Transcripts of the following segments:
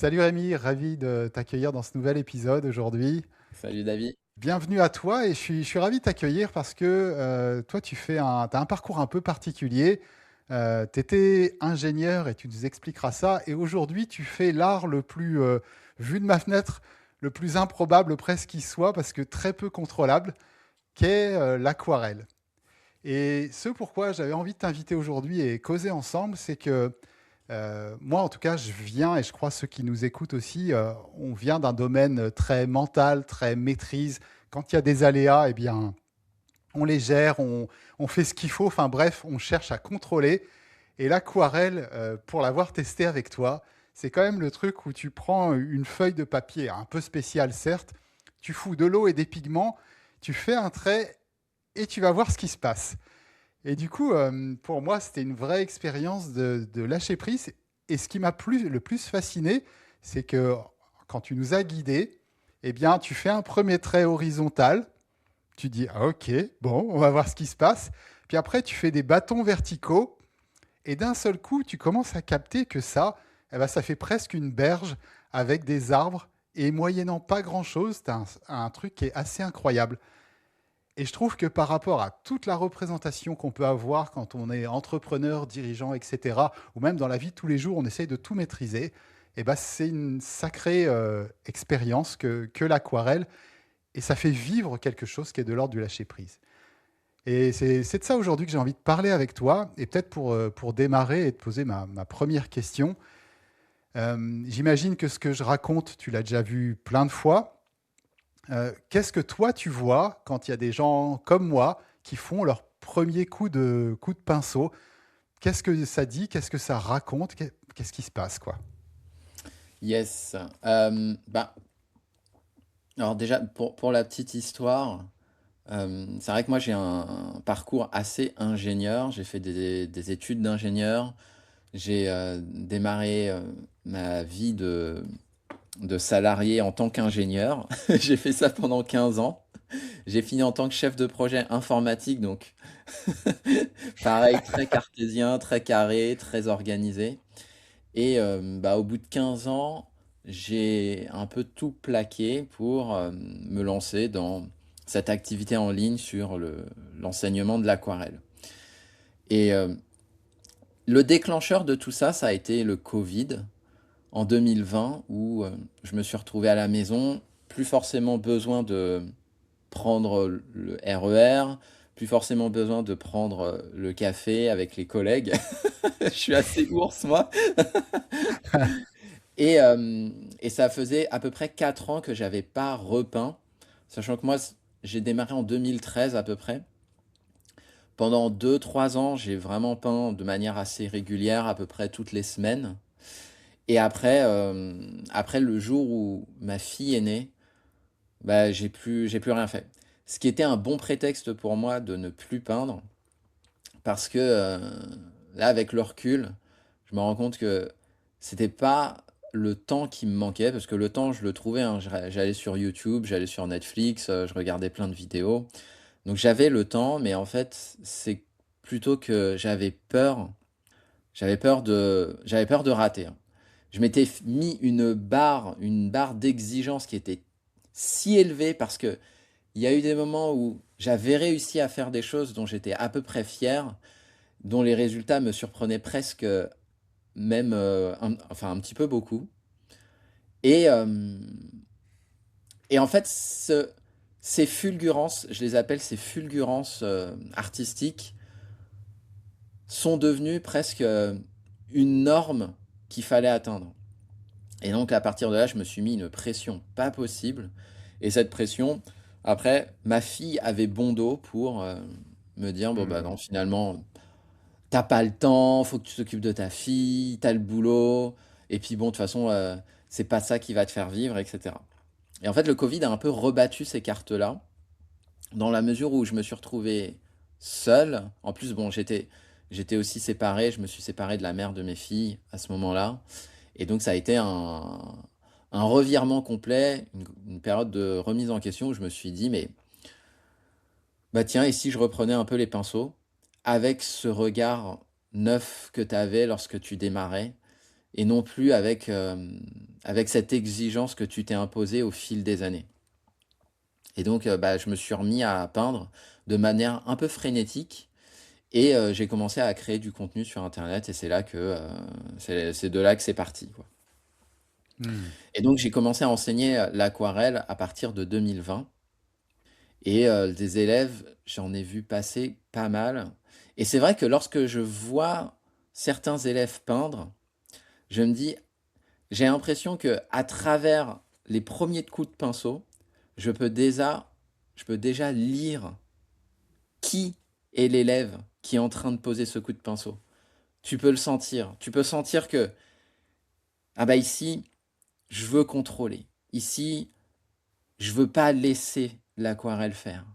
Salut Rémi, ravi de t'accueillir dans ce nouvel épisode aujourd'hui. Salut David. Bienvenue à toi et je suis ravi de t'accueillir parce que toi t'as un parcours un peu particulier. Tu étais ingénieur et tu nous expliqueras ça. Et aujourd'hui, tu fais l'art le plus vu de ma fenêtre, le plus improbable presque qui soit parce que très peu contrôlable, qu'est l'aquarelle. Et ce pourquoi j'avais envie de t'inviter aujourd'hui et causer ensemble, c'est que moi, en tout cas, je viens, et je crois ceux qui nous écoutent aussi, on vient d'un domaine très mental, très maîtrise. Quand il y a des aléas, eh bien, on les gère, on fait ce qu'il faut. Enfin bref, on cherche à contrôler. Et l'aquarelle, pour l'avoir testé avec toi, c'est quand même le truc où tu prends une feuille de papier, un peu spéciale certes, tu fous de l'eau et des pigments, tu fais un trait et tu vas voir ce qui se passe. Et du coup, pour moi, c'était une vraie expérience de lâcher prise. Et ce qui m'a le plus fasciné, c'est que quand tu nous as guidés, eh bien, tu fais un premier trait horizontal. Tu dis, ah, ok, bon, on va voir ce qui se passe. Puis après, tu fais des bâtons verticaux. Et d'un seul coup, tu commences à capter que ça, eh ben, ça fait presque une berge avec des arbres. Et moyennant pas grand-chose, tu as un truc qui est assez incroyable. Et je trouve que par rapport à toute la représentation qu'on peut avoir quand on est entrepreneur, dirigeant, etc., ou même dans la vie de tous les jours, on essaye de tout maîtriser, et ben c'est une sacrée expérience que l'aquarelle, et ça fait vivre quelque chose qui est de l'ordre du lâcher-prise. Et c'est de ça aujourd'hui que j'ai envie de parler avec toi, et peut-être pour démarrer et te poser ma première question. J'imagine que ce que je raconte, tu l'as déjà vu plein de fois. Qu'est-ce que toi tu vois quand il y a des gens comme moi qui font leur premier coup de pinceau? Qu'est-ce que ça dit? Qu'est-ce que ça raconte? Qu'est-ce qui se passe, quoi? Yes. Bah, alors déjà, pour la petite histoire, c'est vrai que moi j'ai un parcours assez ingénieur. J'ai fait des études d'ingénieur. J'ai démarré ma vie de salarié en tant qu'ingénieur. J'ai fait ça pendant 15 ans. J'ai fini en tant que chef de projet informatique, donc pareil, très cartésien, très carré, très organisé. Et bah, au bout de 15 ans, j'ai un peu tout plaqué pour me lancer dans cette activité en ligne sur l'enseignement de l'aquarelle. Et le déclencheur de tout ça, ça a été le Covid en 2020 où je me suis retrouvé à la maison, plus forcément besoin de prendre le RER, plus forcément besoin de prendre le café avec les collègues. Je suis assez ours, moi. Et, et ça faisait à peu près 4 ans que j'avais pas repeint, sachant que moi, j'ai démarré en 2013 à peu près. Pendant 2 3 ans, j'ai vraiment peint de manière assez régulière, à peu près toutes les semaines. Et après, après le jour où ma fille est née, bah, j'ai plus rien fait. Ce qui était un bon prétexte pour moi de ne plus peindre, parce que là, avec le recul, je me rends compte que c'était pas le temps qui me manquait, parce que le temps, je le trouvais, hein. J'allais sur YouTube, j'allais sur Netflix, je regardais plein de vidéos. Donc j'avais le temps, mais en fait, c'est plutôt que j'avais peur de rater, hein. Je m'étais mis une barre d'exigence qui était si élevée parce que il y a eu des moments où j'avais réussi à faire des choses dont j'étais à peu près fier, dont les résultats me surprenaient presque, même, enfin un petit peu beaucoup. Et, et en fait, ces fulgurances, je les appelle ces fulgurances artistiques, sont devenues presque une norme qu'il fallait atteindre. Et donc à partir de là, je me suis mis une pression pas possible. Et cette pression, après, ma fille avait bon dos pour me dire, bon bah Hmm. non, finalement, t'as pas le temps, faut que tu t'occupes de ta fille, t'as le boulot, et puis bon, de toute façon, c'est pas ça qui va te faire vivre, etc. Et en fait, le Covid a un peu rebattu ces cartes-là, dans la mesure où je me suis retrouvé seul. En plus, bon, j'étais aussi séparé, je me suis séparé de la mère de mes filles à ce moment-là. Et donc, ça a été un revirement complet, une période de remise en question où je me suis dit, mais bah tiens, et si je reprenais un peu les pinceaux, avec ce regard neuf que tu avais lorsque tu démarrais, et non plus avec, avec cette exigence que tu t'es imposée au fil des années. Et donc, bah, je me suis remis à peindre de manière un peu frénétique et j'ai commencé à créer du contenu sur internet et c'est là que, c'est de là que c'est parti, quoi. Mmh. Et donc j'ai commencé à enseigner, l'aquarelle à partir de 2020 et des élèves, j'en ai vu passer pas mal et c'est vrai que lorsque je vois certains élèves peindre, je me dis: j'ai l'impression que à travers les premiers coups de pinceau, je peux déjà je peux déjà lire qui est l'élève qui est en train de poser ce coup de pinceau. Tu peux le sentir. Tu peux sentir que, ah bah ici, je veux contrôler. Ici, je veux pas laisser l'aquarelle faire.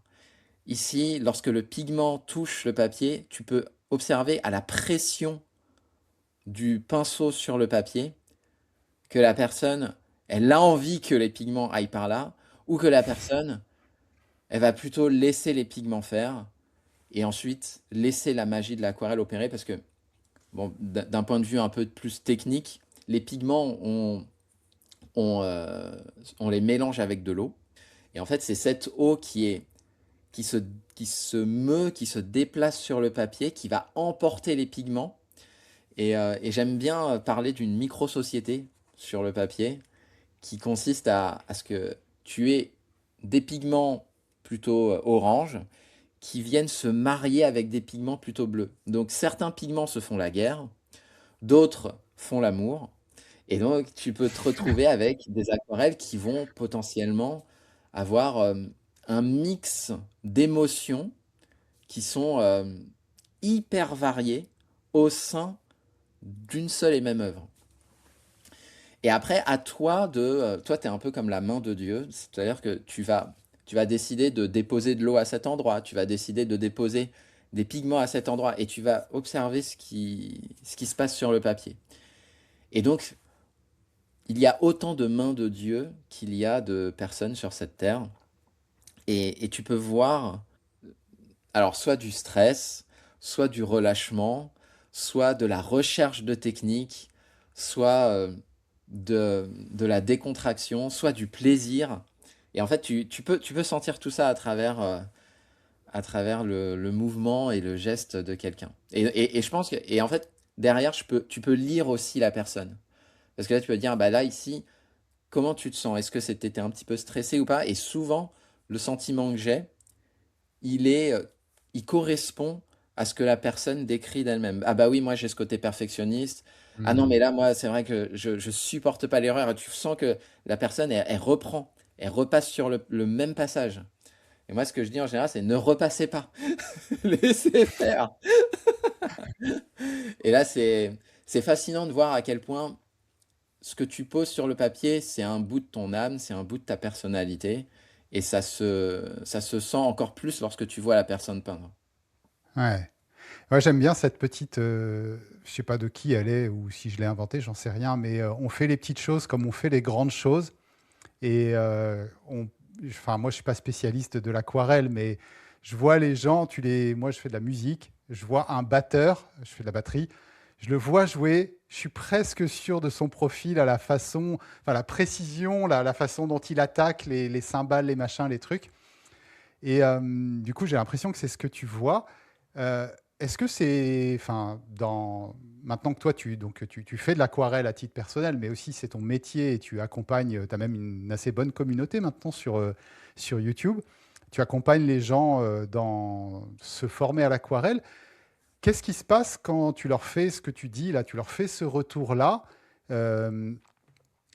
Ici, lorsque le pigment touche le papier, tu peux observer à la pression du pinceau sur le papier que la personne, elle a envie que les pigments aillent par là, ou que la personne, elle va plutôt laisser les pigments faire, et ensuite laisser la magie de l'aquarelle opérer, parce que, bon, d'un point de vue un peu plus technique, les pigments, on, on les mélange avec de l'eau, et en fait, c'est cette eau qui se, qui se déplace sur le papier, qui va emporter les pigments, et j'aime bien parler d'une micro-société sur le papier, qui consiste à ce que tu aies des pigments plutôt orange qui viennent se marier avec des pigments plutôt bleus. Donc certains pigments se font la guerre, d'autres font l'amour, et donc tu peux te retrouver avec des aquarelles qui vont potentiellement avoir un mix d'émotions qui sont hyper variées au sein d'une seule et même œuvre. Et après, à toi de, toi, tu es un peu comme la main de Dieu, c'est-à-dire que tu vas décider de déposer de l'eau à cet endroit, tu vas décider de déposer des pigments à cet endroit, et tu vas observer ce qui se passe sur le papier. Et donc, il y a autant de mains de Dieu qu'il y a de personnes sur cette terre, et tu peux voir, alors soit du stress, soit du relâchement, soit de la recherche de techniques, soit de la décontraction, soit du plaisir. Et en fait, tu peux sentir tout ça à travers le mouvement et le geste de quelqu'un. Et je pense que, et en fait, derrière, tu peux lire aussi la personne. Parce que là, tu peux dire, bah là, ici, comment tu te sens? Est-ce que t'étais un petit peu stressé ou pas? Et souvent, le sentiment que j'ai, il est, il correspond à ce que la personne décrit d'elle-même. Ah bah oui, moi j'ai ce côté perfectionniste. Ah non, Mmh. mais là, moi, c'est vrai que je supporte pas l'erreur. Et tu sens que la personne, elle reprend, elle repasse sur le même passage. Et moi, ce que je dis en général, c'est ne repassez pas. Laissez faire. Et là, c'est fascinant de voir à quel point ce que tu poses sur le papier, c'est un bout de ton âme, c'est un bout de ta personnalité. Et ça se sent encore plus lorsque tu vois la personne peindre. Ouais. Ouais, j'aime bien cette petite, je sais pas de qui elle est ou si je l'ai inventée, j'en sais rien, mais on fait les petites choses comme on fait les grandes choses. Et enfin, moi, je suis pas spécialiste de l'aquarelle, mais je vois les gens, moi, je fais de la musique, je vois un batteur, je fais de la batterie, je le vois jouer, je suis presque sûr de son profil à la façon, enfin, la précision, la façon dont il attaque les cymbales, les machins, les trucs. Et du coup, j'ai l'impression que c'est ce que tu vois. Euh, Est-ce que c'est, enfin, maintenant que toi, tu fais de l'aquarelle à titre personnel, mais aussi c'est ton métier et tu accompagnes, tu as même une assez bonne communauté maintenant sur YouTube. Tu accompagnes les gens dans se former à l'aquarelle. Qu'est-ce qui se passe quand tu leur fais ce que tu dis là, tu leur fais ce retour-là? Euh,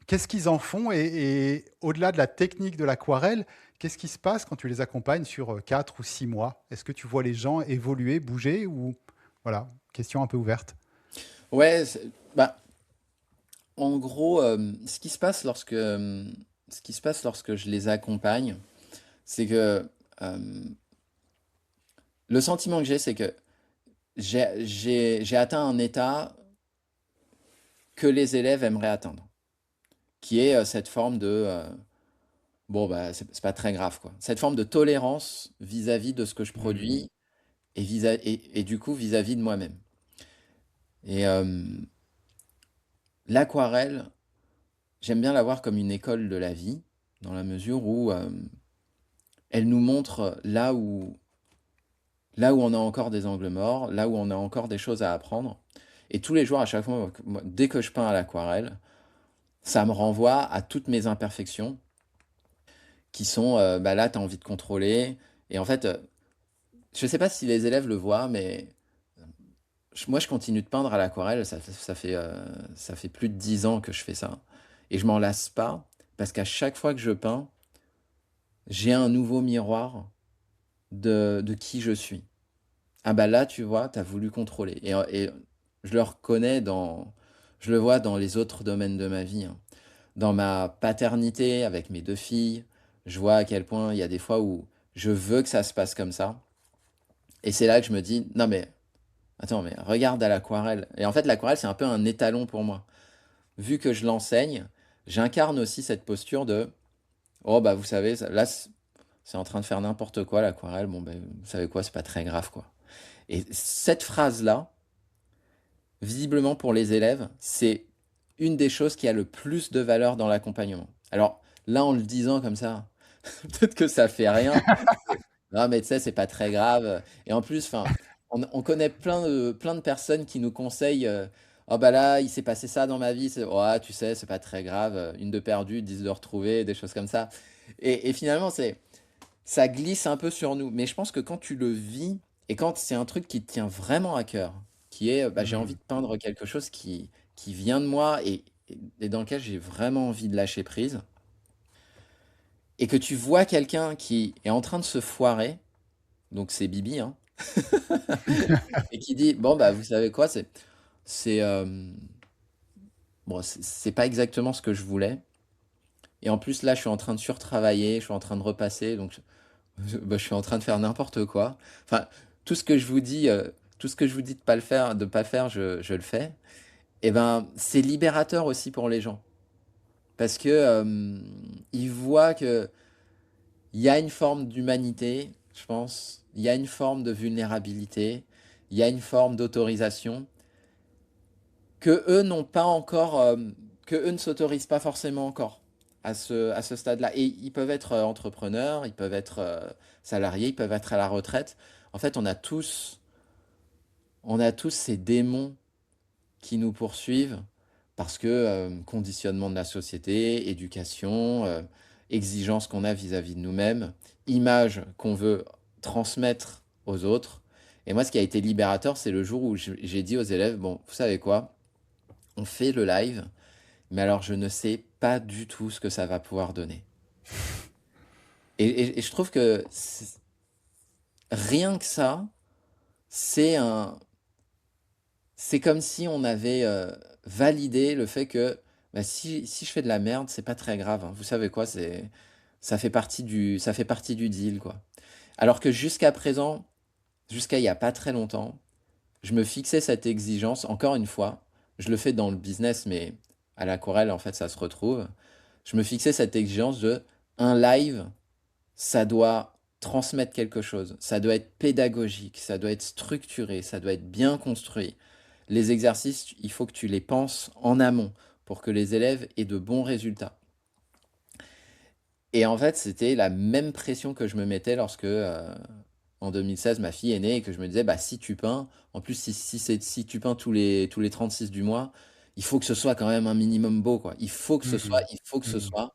Qu'est-ce qu'ils en font et au-delà de la technique de l'aquarelle, qu'est-ce qui se passe quand tu les accompagnes sur 4 ou 6 mois? Est-ce que tu vois les gens évoluer, bouger ou voilà, question un peu ouverte. Ouais, bah, en gros, ce qui se passe lorsque je les accompagne, c'est que le sentiment que j'ai, c'est que j'ai atteint un état que les élèves aimeraient atteindre, qui est cette forme de bon bah c'est pas très grave quoi, cette forme de tolérance vis-à-vis de ce que je Hmm. produis et du coup vis-à-vis de moi-même. Et l'aquarelle, j'aime bien la voir comme une école de la vie, dans la mesure où elle nous montre là où on a encore des angles morts, là où on a encore des choses à apprendre. Et tous les jours, à chaque fois, dès que je peins à l'aquarelle, ça me renvoie à toutes mes imperfections qui sont, bah là, tu as envie de contrôler. Et en fait, je sais pas si les élèves le voient, mais moi, je continue de peindre à l'aquarelle. Ça fait plus de 10 ans que je fais ça. Et je m'en lasse pas, parce qu'à chaque fois que je peins, j'ai un nouveau miroir de qui je suis. Ah bah là, tu vois, tu as voulu contrôler. Et je le reconnais je le vois dans les autres domaines de ma vie, hein. Dans ma paternité avec mes deux filles, je vois à quel point il y a des fois où je veux que ça se passe comme ça. Et c'est là que je me dis, non mais, attends, mais regarde à l'aquarelle. Et en fait, l'aquarelle, c'est un peu un étalon pour moi. Vu que je l'enseigne, j'incarne aussi cette posture de, oh bah vous savez, là, c'est en train de faire n'importe quoi l'aquarelle. Bon ben, vous savez quoi, c'est pas très grave quoi. Et cette phrase-là, visiblement pour les élèves, c'est une des choses qui a le plus de valeur dans l'accompagnement. Alors là, en le disant comme ça, peut-être que ça fait rien. Non, mais tu sais, c'est pas très grave. Et en plus, enfin, on connaît plein de personnes qui nous conseillent, oh bah là, il s'est passé ça dans ma vie. Ouais, tu sais, c'est pas très grave. Une de perdue, 10 de retrouvée, des choses comme ça. Et finalement, ça glisse un peu sur nous. Mais je pense que quand tu le vis et quand c'est un truc qui te tient vraiment à cœur, qui est, bah, j'ai envie Hmm. de peindre quelque chose qui vient de moi et dans lequel j'ai vraiment envie de lâcher prise, et que tu vois quelqu'un qui est en train de se foirer, donc c'est Bibi, hein, et qui dit, bon, bah, vous savez quoi, c'est, bon, c'est pas exactement ce que je voulais. Et en plus, là, je suis en train de surtravailler, je suis en train de repasser, donc bah, je suis en train de faire n'importe quoi. Enfin, tout ce que je vous dis, tout ce que je vous dis de pas le faire, de pas faire, je le fais. Et ben, c'est libérateur aussi pour les gens. Parce que ils voient que il y a une forme d'humanité, je pense. Il y a une forme de vulnérabilité. Il y a une forme d'autorisation que eux n'ont pas encore, que eux ne s'autorisent pas forcément encore à ce stade-là. Et ils peuvent être entrepreneurs, ils peuvent être salariés, ils peuvent être à la retraite. En fait, on a tous ces démons qui nous poursuivent parce que conditionnement de la société, éducation, exigence qu'on a vis-à-vis de nous-mêmes, image qu'on veut transmettre aux autres. Et moi, ce qui a été libérateur, c'est le jour où j'ai dit aux élèves, bon, vous savez quoi, on fait le live, mais alors je ne sais pas du tout ce que ça va pouvoir donner. Et je trouve que rien que ça, c'est un, c'est comme si on avait validé le fait que bah, si je fais de la merde, c'est pas très grave, hein. Vous savez quoi, ça fait partie du deal, quoi. Alors que jusqu'à présent, jusqu'à il y a pas très longtemps, je me fixais cette exigence, encore une fois, je le fais dans le business, mais à l'aquarelle, en fait, ça se retrouve. Je me fixais cette exigence de un live, ça doit transmettre quelque chose, ça doit être pédagogique, ça doit être structuré, ça doit être bien construit. Les exercices, il faut que tu les penses en amont pour que les élèves aient de bons résultats. Et en fait, c'était la même pression que je me mettais lorsque, en 2016, ma fille est née et que je me disais, bah, si tu peins, en plus, si tu peins tous les 36 du mois, il faut que ce soit quand même un minimum beau, quoi. Mhm. Il faut que ce Mhm. soit.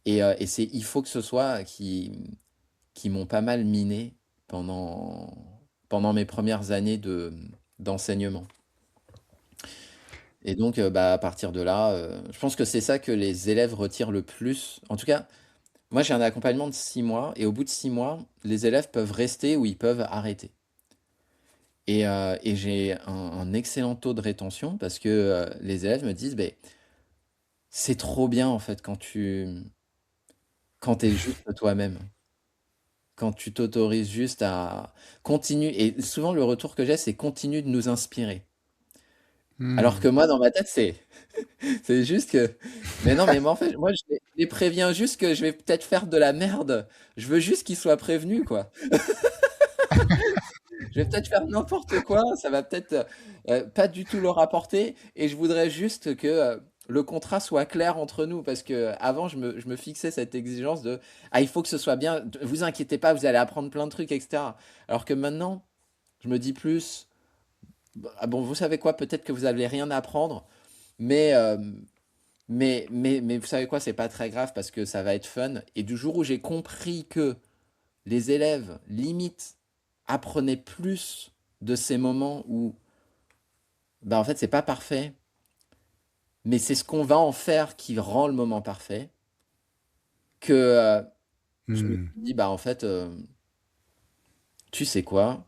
Et c'est il faut que ce soit qui m'ont pas mal miné pendant mes premières années d'enseignement. Et donc, bah, à partir de là, je pense que c'est ça que les élèves retirent le plus. En tout cas, moi, j'ai un accompagnement de 6 mois et au bout de 6 mois, les élèves peuvent rester ou ils peuvent arrêter. Et j'ai un excellent taux de rétention parce que les élèves me disent, ben c'est trop bien en fait quand t'es juste toi-même, quand tu t'autorises juste à continuer. Et souvent, le retour que j'ai, c'est continue de nous inspirer. Alors que Hmm. moi, dans ma tête, c'est juste que, mais non, mais moi, en fait, moi, je les préviens juste que je vais peut-être faire de la merde. Je veux juste qu'ils soient prévenus, quoi. je vais peut-être faire n'importe quoi, ça va peut-être pas du tout leur apporter, et je voudrais juste que le contrat soit clair entre nous, parce que avant je me fixais cette exigence de ah, il faut que ce soit bien, vous inquiétez pas, vous allez apprendre plein de trucs, etc. Alors que maintenant, je me dis plus, ah bon, vous savez quoi, peut-être que vous allez rien apprendre, mais, mais vous savez quoi, c'est pas très grave parce que ça va être fun. Et du jour où j'ai compris que les élèves, limite, apprenaient plus de ces moments où, bah, en fait, c'est pas parfait, mais c'est ce qu'on va en faire qui rend le moment parfait, que je me suis Hmm. dit, bah, en fait, tu sais quoi,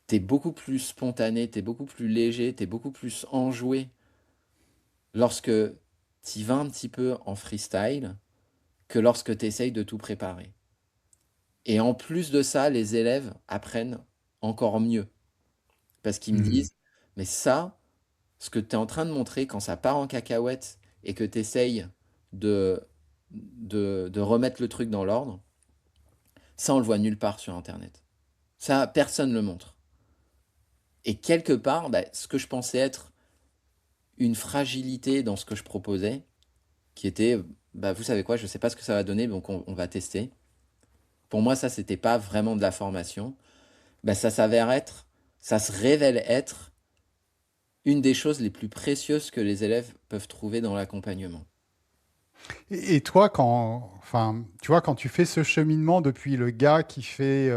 t'es beaucoup plus spontané, t'es beaucoup plus léger, t'es beaucoup plus enjoué lorsque t'y vas un petit peu en freestyle que lorsque t'essayes de tout préparer. Et en plus de ça, les élèves apprennent encore mieux. Parce qu'ils me Hmm. disent, mais ça, ce que tu es en train de montrer quand ça part en cacahuète et que tu essayes de, de remettre le truc dans l'ordre, ça, on le voit nulle part sur Internet. Ça, personne ne le montre. Et quelque part, bah, ce que je pensais être une fragilité dans ce que je proposais, qui était, bah, vous savez quoi, je ne sais pas ce que ça va donner, donc on va tester. Pour moi, ça, c'était pas vraiment de la formation. Bah, ça s'avère être, ça se révèle être une des choses les plus précieuses que les élèves peuvent trouver dans l'accompagnement. Et toi, enfin, tu vois, quand tu fais ce cheminement depuis le gars qui fait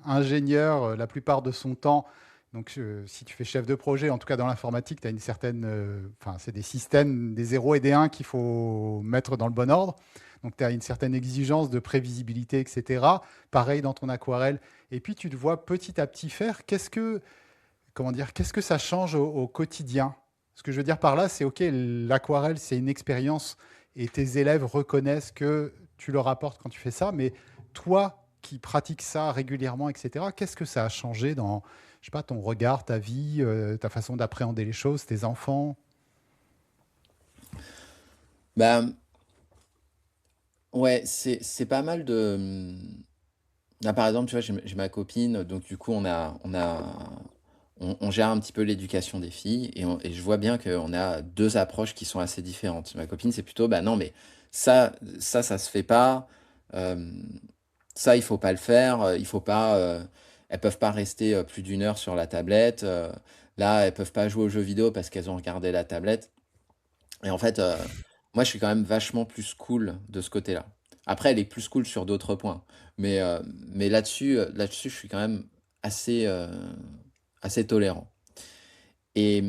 ingénieur la plupart de son temps, donc si tu fais chef de projet, en tout cas dans l'informatique, tu as une certaine, enfin, c'est des systèmes, des zéros et des 1 qu'il faut mettre dans le bon ordre. Donc, tu as une certaine exigence de prévisibilité, etc. Pareil dans ton aquarelle. Et puis, tu te vois petit à petit faire. Comment dire, qu'est-ce que ça change au quotidien? Ce que je veux dire par là, c'est OK, l'aquarelle, c'est une expérience et tes élèves reconnaissent que tu leur apportes quand tu fais ça, mais toi qui pratiques ça régulièrement, etc., qu'est-ce que ça a changé dans, je sais pas, ton regard, ta vie, ta façon d'appréhender les choses, tes enfants? Bah, ouais, c'est pas mal de. Là, par exemple, tu vois, j'ai ma copine, donc du coup, on gère un petit peu l'éducation des filles, et je vois bien qu'on a deux approches qui sont assez différentes. Ma copine, c'est plutôt, bah non, mais ça se fait pas. euh, Ça, il faut pas le faire. Il faut pas. Elles peuvent pas rester plus d'une heure sur la tablette. Là, elles peuvent pas jouer aux jeux vidéo parce qu'elles ont regardé la tablette. Et en fait, moi, je suis quand même vachement plus cool de ce côté-là. Après, elle est plus cool sur d'autres points. Mais là-dessus, je suis quand même assez, assez tolérant. Et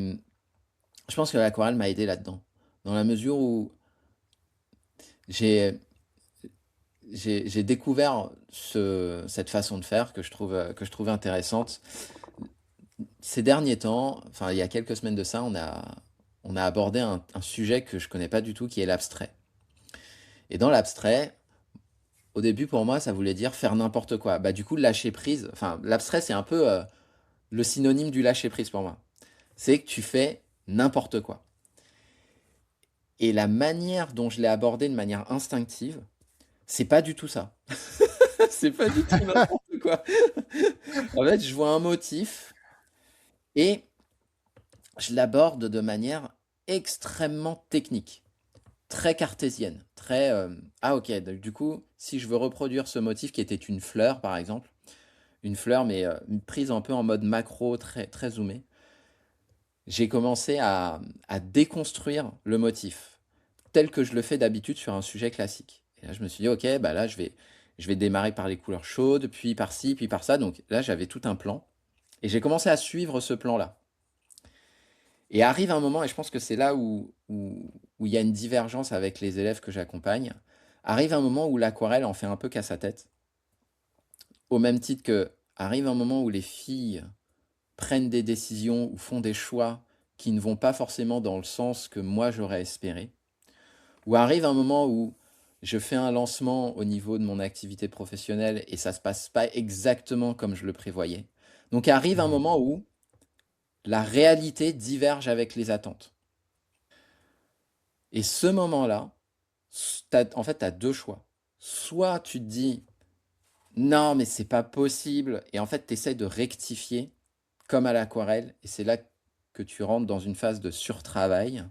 je pense que l'aquarelle m'a aidé là-dedans. Dans la mesure où j'ai, j'ai découvert cette façon de faire que je trouve intéressante. Ces derniers temps, enfin, il y a quelques semaines de ça, on a abordé un sujet que je connais pas du tout, qui est l'abstrait. Et dans l'abstrait, au début, pour moi, ça voulait dire faire n'importe quoi. Bah, du coup, lâcher prise, enfin, l'abstrait, c'est un peu le synonyme du lâcher prise pour moi. C'est que tu fais n'importe quoi. Et la manière dont je l'ai abordé de manière instinctive, c'est pas du tout ça. C'est pas du tout n'importe quoi. En fait, je vois un motif et je l'aborde de manière extrêmement technique, très cartésienne, très ah ok, donc, du coup, si je veux reproduire ce motif qui était une fleur, par exemple, une fleur, mais prise un peu en mode macro, très, très zoomé. J'ai commencé à déconstruire le motif, tel que je le fais d'habitude sur un sujet classique. Et là, je me suis dit, ok, bah là, je vais démarrer par les couleurs chaudes, puis par ci, puis par ça. Donc là, j'avais tout un plan. Et j'ai commencé à suivre ce plan-là. Et arrive un moment, et je pense que c'est là où il y a une divergence avec les élèves que j'accompagne, arrive un moment où l'aquarelle en fait un peu qu'à sa tête, au même titre que arrive un moment où les filles prennent des décisions ou font des choix qui ne vont pas forcément dans le sens que moi j'aurais espéré, ou arrive un moment où je fais un lancement au niveau de mon activité professionnelle et ça se passe pas exactement comme je le prévoyais. Donc arrive un Hmm. moment où la réalité diverge avec les attentes. Et ce moment-là, en fait, tu as deux choix. Soit tu te dis, Non, mais c'est pas possible. Et en fait, tu essaies de rectifier comme à l'aquarelle. Et c'est là que tu rentres dans une phase de surtravail.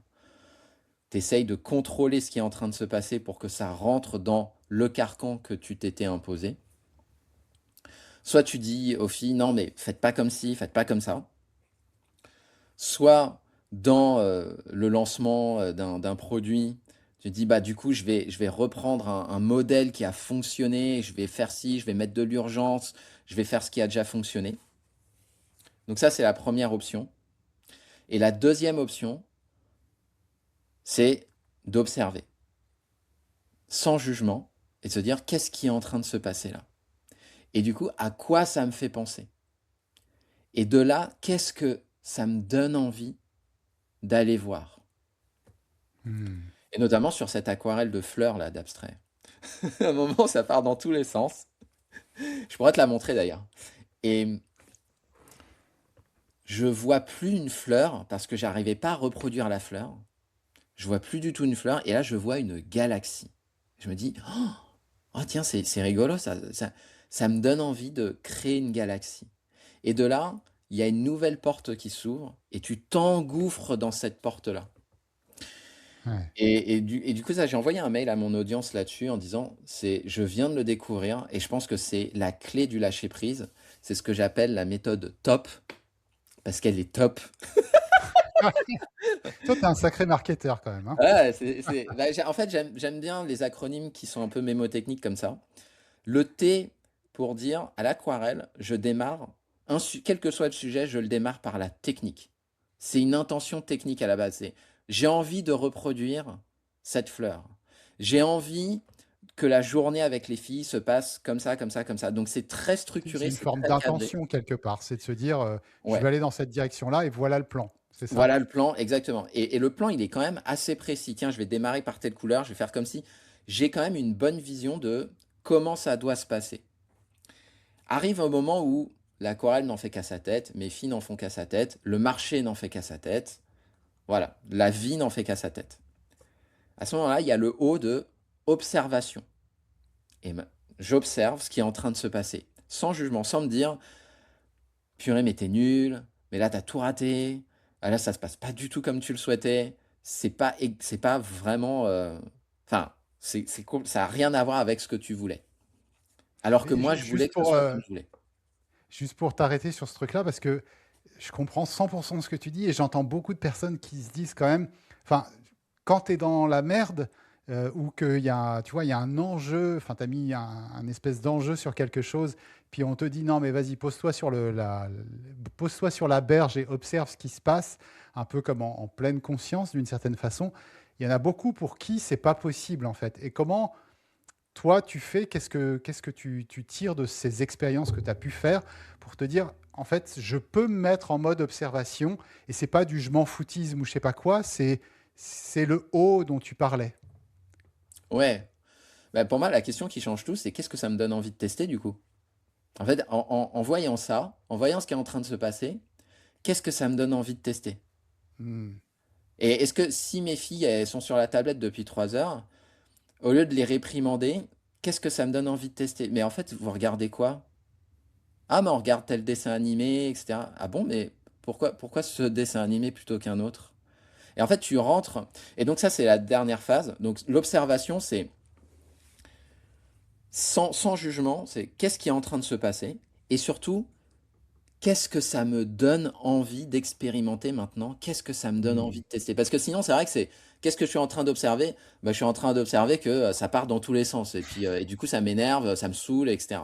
Tu essayes de contrôler ce qui est en train de se passer pour que ça rentre dans le carcan que tu t'étais imposé. Soit tu dis aux filles, non, mais faites pas comme ci, faites pas comme ça. Soit dans le lancement d'un produit, tu dis, bah, du coup, je vais reprendre un modèle qui a fonctionné, je vais faire ci, je vais mettre de l'urgence, je vais faire ce qui a déjà fonctionné. Donc ça, c'est la première option. Et la deuxième option, c'est d'observer, sans jugement, et de se dire, qu'est-ce qui est en train de se passer là? Et du coup, à quoi ça me fait penser? Et de là, qu'est-ce que ça me donne envie d'aller voir? Hmm. Et notamment sur cette aquarelle de fleurs là, d'abstrait. À un moment, ça part dans tous les sens. Je pourrais te la montrer d'ailleurs. Et je vois plus une fleur parce que j'arrivais pas à reproduire la fleur. Je vois plus du tout une fleur et là je vois une galaxie. Je me dis, oh tiens, c'est rigolo, ça me donne envie de créer une galaxie. Et de là, il y a une nouvelle porte qui s'ouvre et tu t'engouffres dans cette porte-là. Ouais. Et du coup, ça, j'ai envoyé un mail à mon audience là-dessus en disant, je viens de le découvrir et je pense que c'est la clé du lâcher-prise. C'est ce que j'appelle la méthode TOP, parce qu'elle est top. Toi, tu es un sacré marketeur quand même, hein. Ouais, bah, en fait, j'aime bien les acronymes qui sont un peu mémotechniques comme ça. Le T pour dire à l'aquarelle, je démarre, quel que soit le sujet, je le démarre par la technique. C'est une intention technique à la base. J'ai envie de reproduire cette fleur. J'ai envie que la journée avec les filles se passe comme ça, comme ça, comme ça. Donc c'est très C'est structuré, une c'est forme très cadré. d'intention quelque part. C'est de se dire, je vais Ouais, aller dans cette direction-là et voilà le plan. C'est ça? voilà le plan, exactement. Et le plan, il est quand même assez précis. Tiens, je vais démarrer par telle couleur, je vais faire comme si. J'ai quand même une bonne vision de comment ça doit se passer. Arrive un moment où l'aquarelle n'en fait qu'à sa tête, mes filles n'en font qu'à sa tête, le marché n'en fait qu'à sa tête, voilà, la vie n'en fait qu'à sa tête. À ce moment-là, il y a le haut de observation. Et j'observe ce qui est en train de se passer, sans jugement, sans me dire, purée, mais t'es nul, mais là, t'as tout raté, ah, là, ça se passe pas du tout comme tu le souhaitais, c'est pas vraiment... Enfin, ça a rien à voir avec ce que tu voulais. Alors que Mais moi, je voulais que ce soit comme je voulais. juste pour t'arrêter sur ce truc-là, parce que je comprends 100% ce que tu dis et j'entends beaucoup de personnes qui se disent quand même, enfin, quand tu es dans la merde ou qu'il y a, tu vois, il y a un enjeu, enfin, tu as mis un espèce d'enjeu sur quelque chose, puis on te dit non, mais vas-y, pose-toi sur la berge et observe ce qui se passe, un peu comme en pleine conscience d'une certaine façon. Il y en a beaucoup pour qui c'est pas possible en fait. Et comment toi, tu fais, qu'est-ce que tu tires de ces expériences que tu as pu faire pour te dire, en fait, je peux me mettre en mode observation et c'est pas du je m'en foutisme ou je sais pas quoi, c'est le haut dont tu parlais. Ouais. Bah, pour moi, la question qui change tout, c'est qu'est-ce que ça me donne envie de tester du coup? En fait, en voyant ça, en voyant ce qui est en train de se passer, qu'est-ce que ça me donne envie de tester? Hmm. Et est-ce que si mes filles elles sont sur la tablette depuis 3 heures, au lieu de les réprimander, qu'est-ce que ça me donne envie de tester? Mais en fait, vous regardez quoi? Ah, mais on regarde tel dessin animé, etc. Ah bon, mais pourquoi ce dessin animé plutôt qu'un autre? Et en fait, tu rentres. Et donc, ça, c'est la dernière phase. Donc, l'observation, c'est sans jugement, c'est qu'est-ce qui est en train de se passer? Et surtout, qu'est-ce que ça me donne envie d'expérimenter maintenant? Qu'est-ce que ça me donne Hmm. envie de tester? Parce que sinon, c'est vrai que c'est qu'est-ce que je suis en train d'observer? Bah, je suis en train d'observer que ça part dans tous les sens. Et puis, et du coup, ça m'énerve, ça me saoule, etc.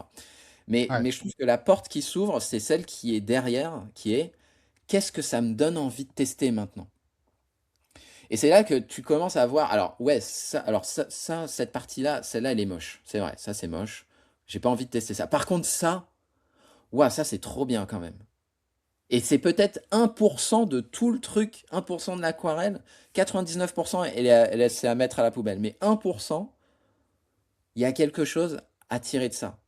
Mais, Ouais. mais je trouve que la porte qui s'ouvre, c'est celle qui est derrière, qui est qu'est-ce que ça me donne envie de tester maintenant? Et c'est là que tu commences à voir. Alors, ouais, cette partie-là, celle-là, elle est moche. C'est vrai, ça, c'est moche. J'ai pas envie de tester ça. Par contre, ça, ouah, ça, c'est trop bien quand même. Et c'est peut-être 1% de tout le truc, 1% de l'aquarelle, 99%, c'est à mettre à la poubelle. Mais 1%, il y a quelque chose à tirer de ça.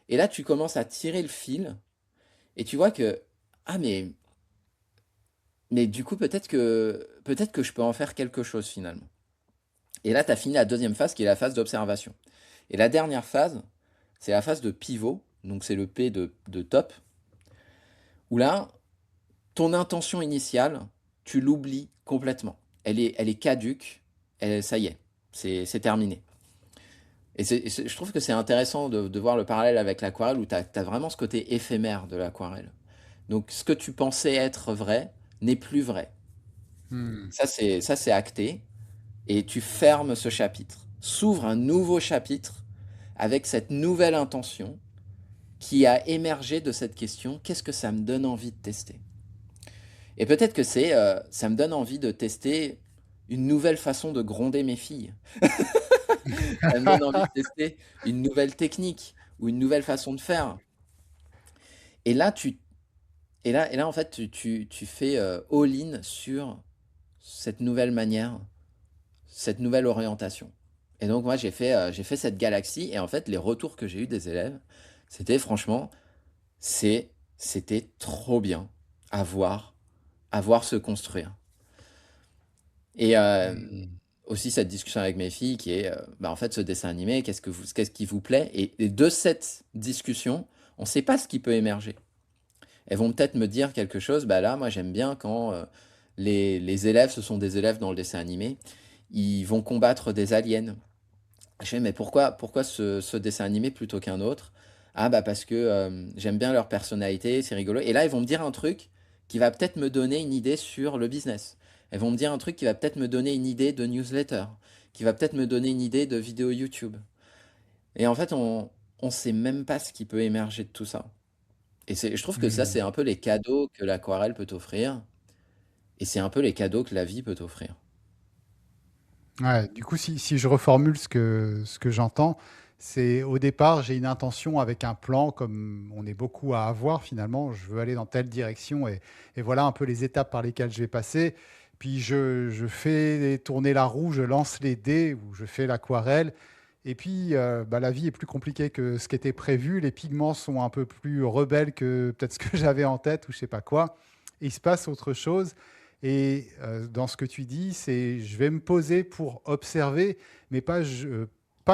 Et là, tu commences à tirer le fil et tu vois que, ah, mais du coup, peut-être que je peux en faire quelque chose finalement. Et là, tu as fini la deuxième phase qui est la phase d'observation. Et la dernière phase, c'est la phase de pivot, donc c'est le P de top, où là, ton intention initiale, tu l'oublies complètement. Elle est caduque, ça y est, c'est terminé. Je trouve que c'est intéressant de voir le parallèle avec l'aquarelle où tu as vraiment ce côté éphémère de l'aquarelle. Donc ce que tu pensais être vrai n'est plus vrai. Hmm. Ça c'est acté et tu fermes ce chapitre. S'ouvre un nouveau chapitre avec cette nouvelle intention qui a émergé de cette question: qu'est-ce que ça me donne envie de tester? Et peut-être que ça me donne envie de tester une nouvelle façon de gronder mes filles. Ça me donne envie de tester une nouvelle technique ou une nouvelle façon de faire. Et là, en fait, tu fais all-in sur cette nouvelle manière, cette nouvelle orientation. Et donc, moi, j'ai fait cette galaxie. Et en fait, les retours que j'ai eus des élèves, c'était franchement, c'était trop bien à voir se construire. Et Hmm. aussi cette discussion avec mes filles qui est, bah, en fait, ce dessin animé, qu'est-ce qui vous plaît? Et de cette discussion, on ne sait pas ce qui peut émerger. Elles vont peut-être me dire quelque chose, bah là, moi j'aime bien quand les élèves, ce sont des élèves dans le dessin animé, ils vont combattre des aliens. Je fais, mais pourquoi ce dessin animé plutôt qu'un autre? Ah bah parce que j'aime bien leur personnalité, c'est rigolo. Et là, ils vont me dire un truc qui va peut-être me donner une idée sur le business. Elles vont me dire un truc qui va peut-être me donner une idée de newsletter, qui va peut-être me donner une idée de vidéo YouTube. Et en fait, on sait même pas ce qui peut émerger de tout ça. Et je trouve que ça, c'est Hmm. un peu les cadeaux que l'aquarelle peut offrir, et c'est un peu les cadeaux que la vie peut offrir. Ouais, du coup, si je reformule ce que j'entends, c'est au départ, j'ai une intention avec un plan, comme on est beaucoup à avoir finalement, je veux aller dans telle direction et voilà un peu les étapes par lesquelles je vais passer. Puis je fais tourner la roue, je lance les dés ou je fais l'aquarelle. Et puis bah, la vie est plus compliquée que ce qui était prévu. Les pigments sont un peu plus rebelles que peut-être ce que j'avais en tête ou je sais pas quoi. Et il se passe autre chose. Et dans ce que tu dis, c'est je vais me poser pour observer, mais pas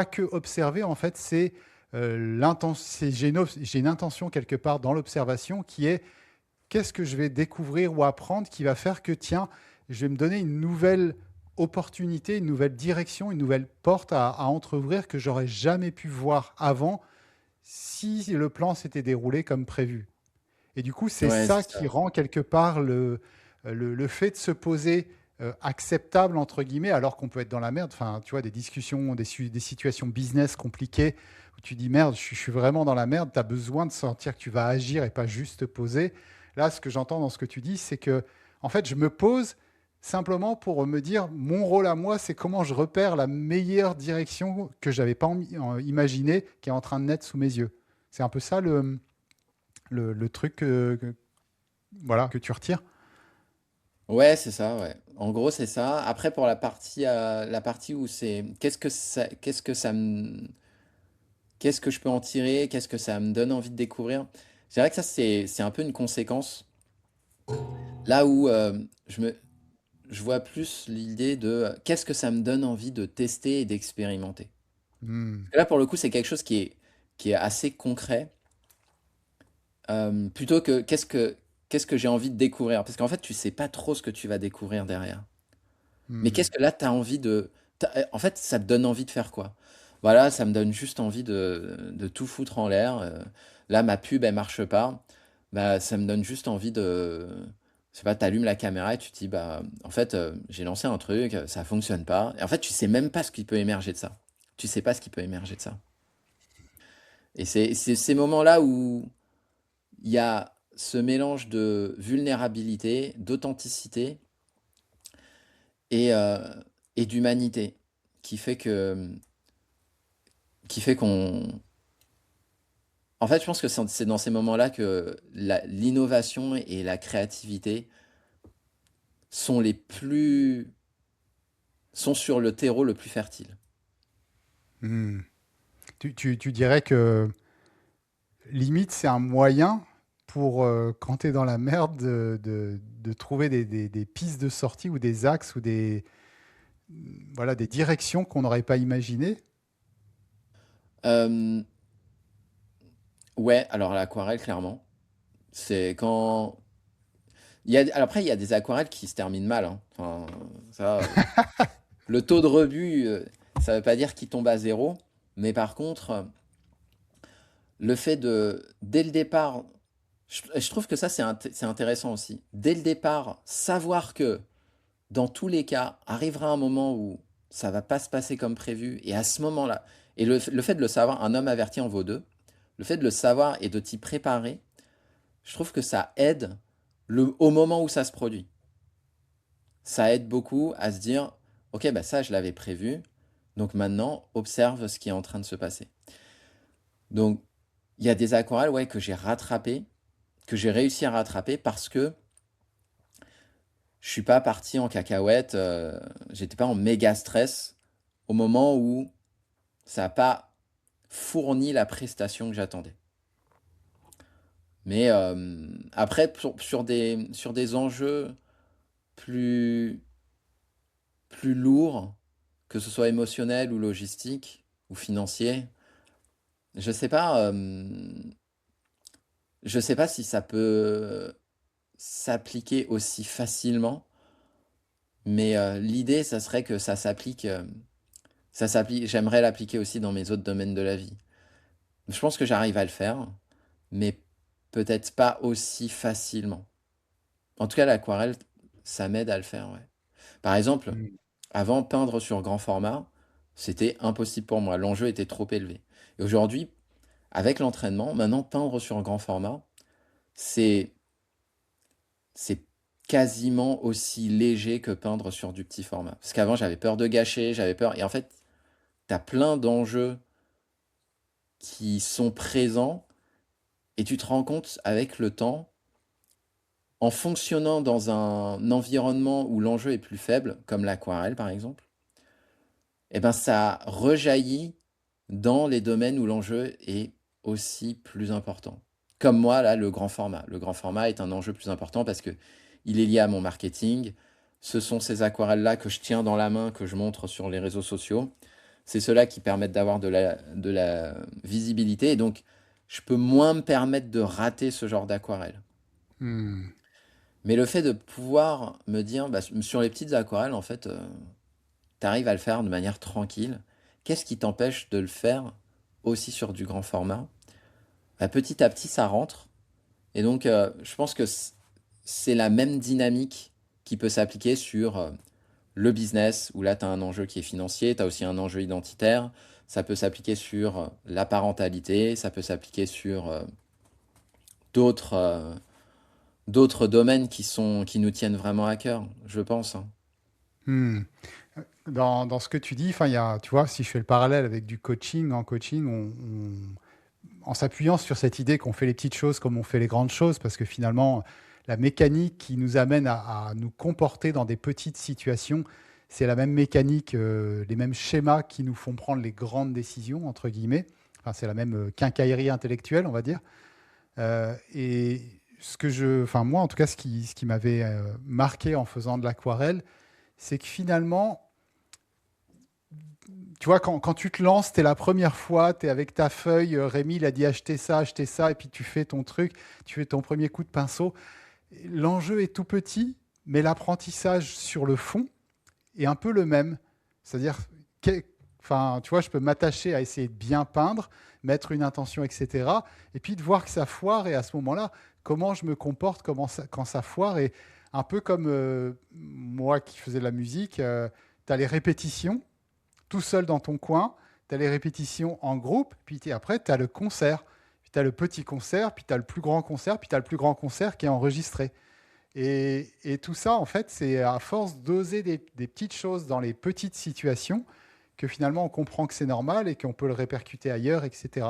que observer. En fait, c'est j'ai une intention quelque part dans l'observation qui est qu'est-ce que je vais découvrir ou apprendre qui va faire que, tiens, je vais me donner une nouvelle opportunité, une nouvelle direction, une nouvelle porte à entreouvrir que j'aurais jamais pu voir avant si le plan s'était déroulé comme prévu. Et du coup, c'est Ouais, ça c'est qui ça. rend quelque part le fait de se poser acceptable, entre guillemets, alors qu'on peut être dans la merde. Enfin, tu vois, des discussions, des situations business compliquées où tu dis merde, je suis vraiment dans la merde, tu as besoin de sentir que tu vas agir et pas juste te poser. Là, ce que j'entends dans ce que tu dis, c'est que, en fait, je me pose simplement pour me dire mon rôle à moi, c'est comment je repère la meilleure direction que j'avais pas imaginée qui est en train de naître sous mes yeux. C'est un peu ça le truc voilà, que tu retires. Ouais, c'est ça, ouais. En gros, c'est ça. Après, pour la partie où c'est qu'est-ce que je peux en tirer, qu'est-ce que ça me donne envie de découvrir. C'est vrai que ça, c'est un peu une conséquence. Là où je vois plus l'idée de qu'est-ce que ça me donne envie de tester et d'expérimenter. Hmm. Parce que là, pour le coup, c'est quelque chose qui est assez concret. Plutôt que qu'est-ce que j'ai envie de découvrir? Parce qu'en fait, tu sais pas trop ce que tu vas découvrir derrière. Mais Hmm. qu'est-ce que là, tu as envie de... En fait, ça te donne envie de faire quoi? Voilà, ça me donne juste envie de tout foutre en l'air. Là, ma pub, elle marche pas. Bah, ça me donne juste envie de... Je sais pas, t'allumes la caméra et tu te dis, bah, en fait, j'ai lancé un truc, ça fonctionne pas. Et en fait, tu sais même pas ce qui peut émerger de ça. Tu sais pas ce qui peut émerger de ça. Et c'est ces moments-là où il y a ce mélange de vulnérabilité, d'authenticité et, euh, et d'humanité qui fait qu'on... En fait, je pense que c'est dans ces moments-là que l'innovation et la créativité sont les plus... sont sur le terreau le plus fertile. Hmm. Tu dirais que limite, c'est un moyen pour, quand tu es dans la merde, de trouver des pistes de sortie ou des axes ou voilà, des directions qu'on n'aurait pas imaginées. Euh, Ouais, alors l'aquarelle, clairement, c'est quand après, il y a des aquarelles qui se terminent mal, hein. Enfin, ça, le taux de rebut, ça veut pas dire qu'il tombe à zéro, mais par contre, le fait de dès le départ, je trouve que ça, c'est intéressant aussi. Dès le départ, savoir que, dans tous les cas, arrivera un moment où ça va pas se passer comme prévu et à ce moment-là et le fait de le savoir, un homme averti en vaut 2, le fait de le savoir et de t'y préparer, je trouve que ça aide au moment où ça se produit. Ça aide beaucoup à se dire: «OK, bah, ça, je l'avais prévu, donc maintenant, observe ce qui est en train de se passer». Donc il y a des aquarelles, ouais, que j'ai rattrapées, que j'ai réussi à rattraper parce que je suis pas parti en cacahuète, j'étais pas en méga stress au moment où ça a pas fourni la prestation que j'attendais. Mais, après sur des enjeux plus plus lourds, que ce soit émotionnels ou logistiques ou financiers, je sais pas, je sais pas si ça peut s'appliquer aussi facilement, mais, l'idée, ça serait que j'aimerais l'appliquer aussi dans mes autres domaines de la vie. Je pense que j'arrive à le faire, mais peut-être pas aussi facilement. En tout cas, l'aquarelle, ça m'aide à le faire, ouais. Par exemple, Mmh. avant, peindre sur grand format, c'était impossible pour moi. L'enjeu était trop élevé. Et aujourd'hui, avec l'entraînement, maintenant, peindre sur grand format, c'est c'est quasiment aussi léger que peindre sur du petit format. Parce qu'avant, j'avais peur de gâcher, j'avais peur. Et en fait, tu as plein d'enjeux qui sont présents et tu te rends compte avec le temps, en fonctionnant dans un environnement où l'enjeu est plus faible, comme l'aquarelle par exemple, et ben ça rejaillit dans les domaines où l'enjeu est aussi plus important. Comme moi, là, le grand format. Le grand format est un enjeu plus important parce que il est lié à mon marketing. Ce sont ces aquarelles-là que je tiens dans la main, que je montre sur les réseaux sociaux. C'est ceux-là qui permettent d'avoir de la visibilité. Et donc, je peux moins me permettre de rater ce genre d'aquarelle. Mmh. Mais le fait de pouvoir me dire, bah, sur les petites aquarelles, en fait, tu arrives à le faire de manière tranquille. Qu'est-ce qui t'empêche de le faire aussi sur du grand format? Bah, petit à petit, ça rentre. Et donc, je pense que c'est la même dynamique qui peut s'appliquer sur le business, où là, tu as un enjeu qui est financier, tu as aussi un enjeu identitaire. Ça peut s'appliquer sur la parentalité, ça peut s'appliquer sur d'autres d'autres domaines qui nous tiennent vraiment à cœur, je pense, hein. Mmh. Dans ce que tu dis, enfin, il y a, tu vois, si je fais le parallèle avec du coaching, en coaching, en s'appuyant sur cette idée qu'on fait les petites choses comme on fait les grandes choses, parce que finalement, la mécanique qui nous amène à nous comporter dans des petites situations, c'est la même mécanique, les mêmes schémas qui nous font prendre les grandes décisions, entre guillemets. Enfin, c'est la même quincaillerie intellectuelle, on va dire. Et enfin, moi, en tout cas, ce qui m'avait marqué en faisant de l'aquarelle, c'est que finalement, tu vois, quand tu te lances, tu es la première fois, tu es avec ta feuille, Rémi, il a dit acheter ça, et puis tu fais ton truc, tu fais ton premier coup de pinceau. L'enjeu est tout petit, mais l'apprentissage sur le fond est un peu le même. C'est-à-dire, enfin, tu vois, je peux m'attacher à essayer de bien peindre, mettre une intention, etc. Et puis de voir que ça foire, et à ce moment-là, comment je me comporte quand ça foire. Et un peu comme moi qui faisais de la musique, tu as les répétitions tout seul dans ton coin, tu as les répétitions en groupe, puis après, tu as le concert. Puis tu as le petit concert, puis tu as le plus grand concert, puis tu as le plus grand concert qui est enregistré. Et tout ça, en fait, c'est à force d'oser des petites choses dans les petites situations que finalement on comprend que c'est normal et qu'on peut le répercuter ailleurs, etc.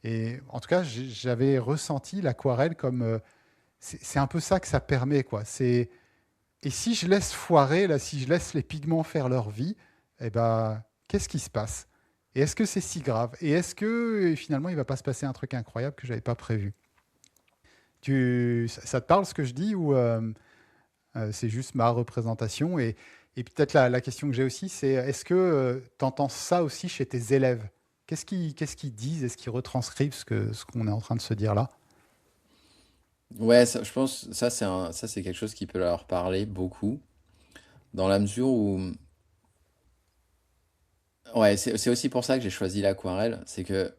Et en tout cas, j'avais ressenti l'aquarelle comme... c'est un peu ça que ça permet, quoi. Et si je laisse foirer, là, si je laisse les pigments faire leur vie, eh ben, qu'est-ce qui se passe? Et est-ce que c'est si grave? Et est-ce que finalement, il va pas se passer un truc incroyable que j'avais pas prévu? Ça te parle ce que je dis ou c'est juste ma représentation? Et peut-être la question que j'ai aussi, c'est est-ce que tu entends ça aussi chez tes élèves? Qu'est-ce qu'ils disent? Est-ce qu'ils retranscrivent ce qu'on est en train de se dire là? Ouais, je pense ça c'est quelque chose qui peut leur parler beaucoup, dans la mesure où ouais, c'est aussi pour ça que j'ai choisi l'aquarelle, c'est que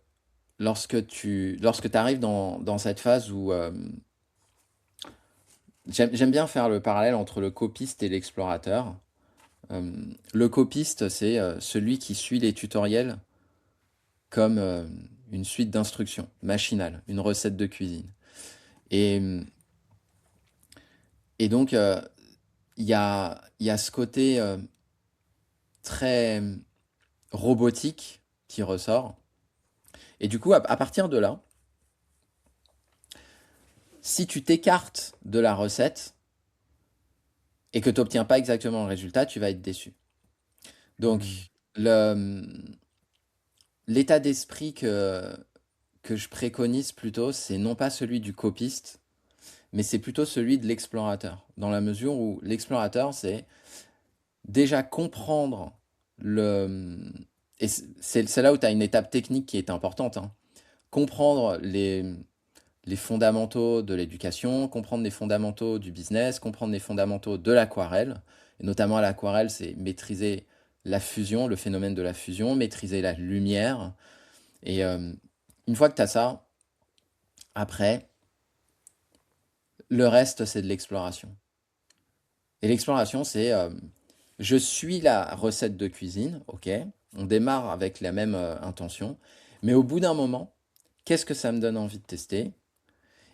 lorsque tu arrives dans cette phase où j'aime bien faire le parallèle entre le copiste et l'explorateur. Le copiste, c'est celui qui suit les tutoriels comme une suite d'instructions machinales, une recette de cuisine. Et, et donc, il y a ce côté très robotique qui ressort. Et du coup, à partir de là, si tu t'écartes de la recette et que tu n'obtiens pas exactement le résultat, tu vas être déçu. Donc, Hmm. le, l'état d'esprit que je préconise plutôt, c'est non pas celui du copiste, mais c'est plutôt celui de l'explorateur. Dans la mesure où l'explorateur, c'est déjà comprendre le... Et c'est là où tu as une étape technique qui est importante, hein. Comprendre les fondamentaux de l'éducation, comprendre les fondamentaux du business, comprendre les fondamentaux de l'aquarelle. Et notamment à l'aquarelle, c'est maîtriser la fusion, le phénomène de la fusion, maîtriser la lumière. Et une fois que tu as ça, après, le reste, c'est de l'exploration. Et l'exploration, c'est je suis la recette de cuisine, ok, on démarre avec la même intention, mais au bout d'un moment, qu'est-ce que ça me donne envie de tester?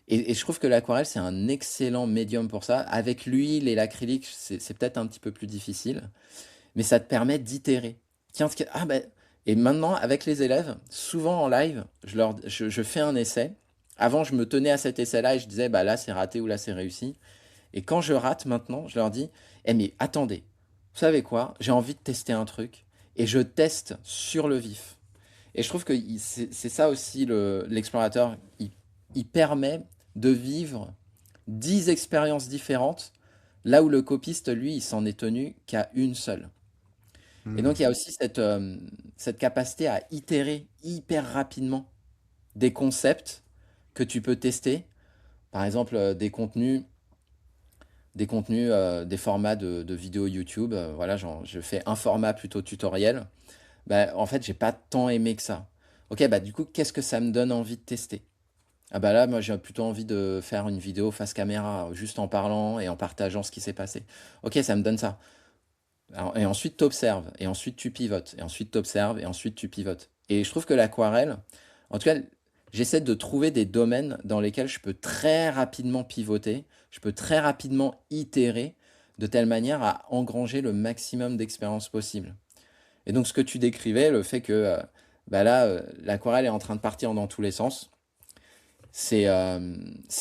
Et je trouve que l'aquarelle, c'est un excellent médium pour ça. Avec l'huile et l'acrylique, c'est peut-être un petit peu plus difficile, mais ça te permet d'itérer. Tiens, ah ben, et maintenant, avec les élèves, souvent en live, je fais un essai. Avant, je me tenais à cet essai-là et je disais, bah là, c'est raté ou là, c'est réussi. Et quand je rate maintenant, je leur dis, eh mais attendez, vous savez quoi? J'ai envie de tester un truc et je teste sur le vif. Et je trouve que c'est ça aussi l'explorateur. Il permet de vivre 10 expériences différentes, là où le copiste, lui, il s'en est tenu qu'à une seule. Et donc il y a Hmm. aussi cette capacité à itérer hyper rapidement des concepts que tu peux tester. Par exemple, des formats de vidéos YouTube. Voilà, je fais un format plutôt tutoriel. Bah, en fait, j'ai pas tant aimé que ça. Ok, bah du coup, qu'est-ce que ça me donne envie de tester? Ah bah là, moi, j'ai plutôt envie de faire une vidéo face caméra, juste en parlant et en partageant ce qui s'est passé. Ok, ça me donne ça. Et ensuite, t'observes, et ensuite, tu pivotes, et ensuite, t'observes, et ensuite, tu pivotes. Et je trouve que l'aquarelle, en tout cas, j'essaie de trouver des domaines dans lesquels je peux très rapidement pivoter, je peux très rapidement itérer, de telle manière à engranger le maximum d'expérience possible. Et donc, ce que tu décrivais, le fait que bah là, l'aquarelle est en train de partir dans tous les sens, c'est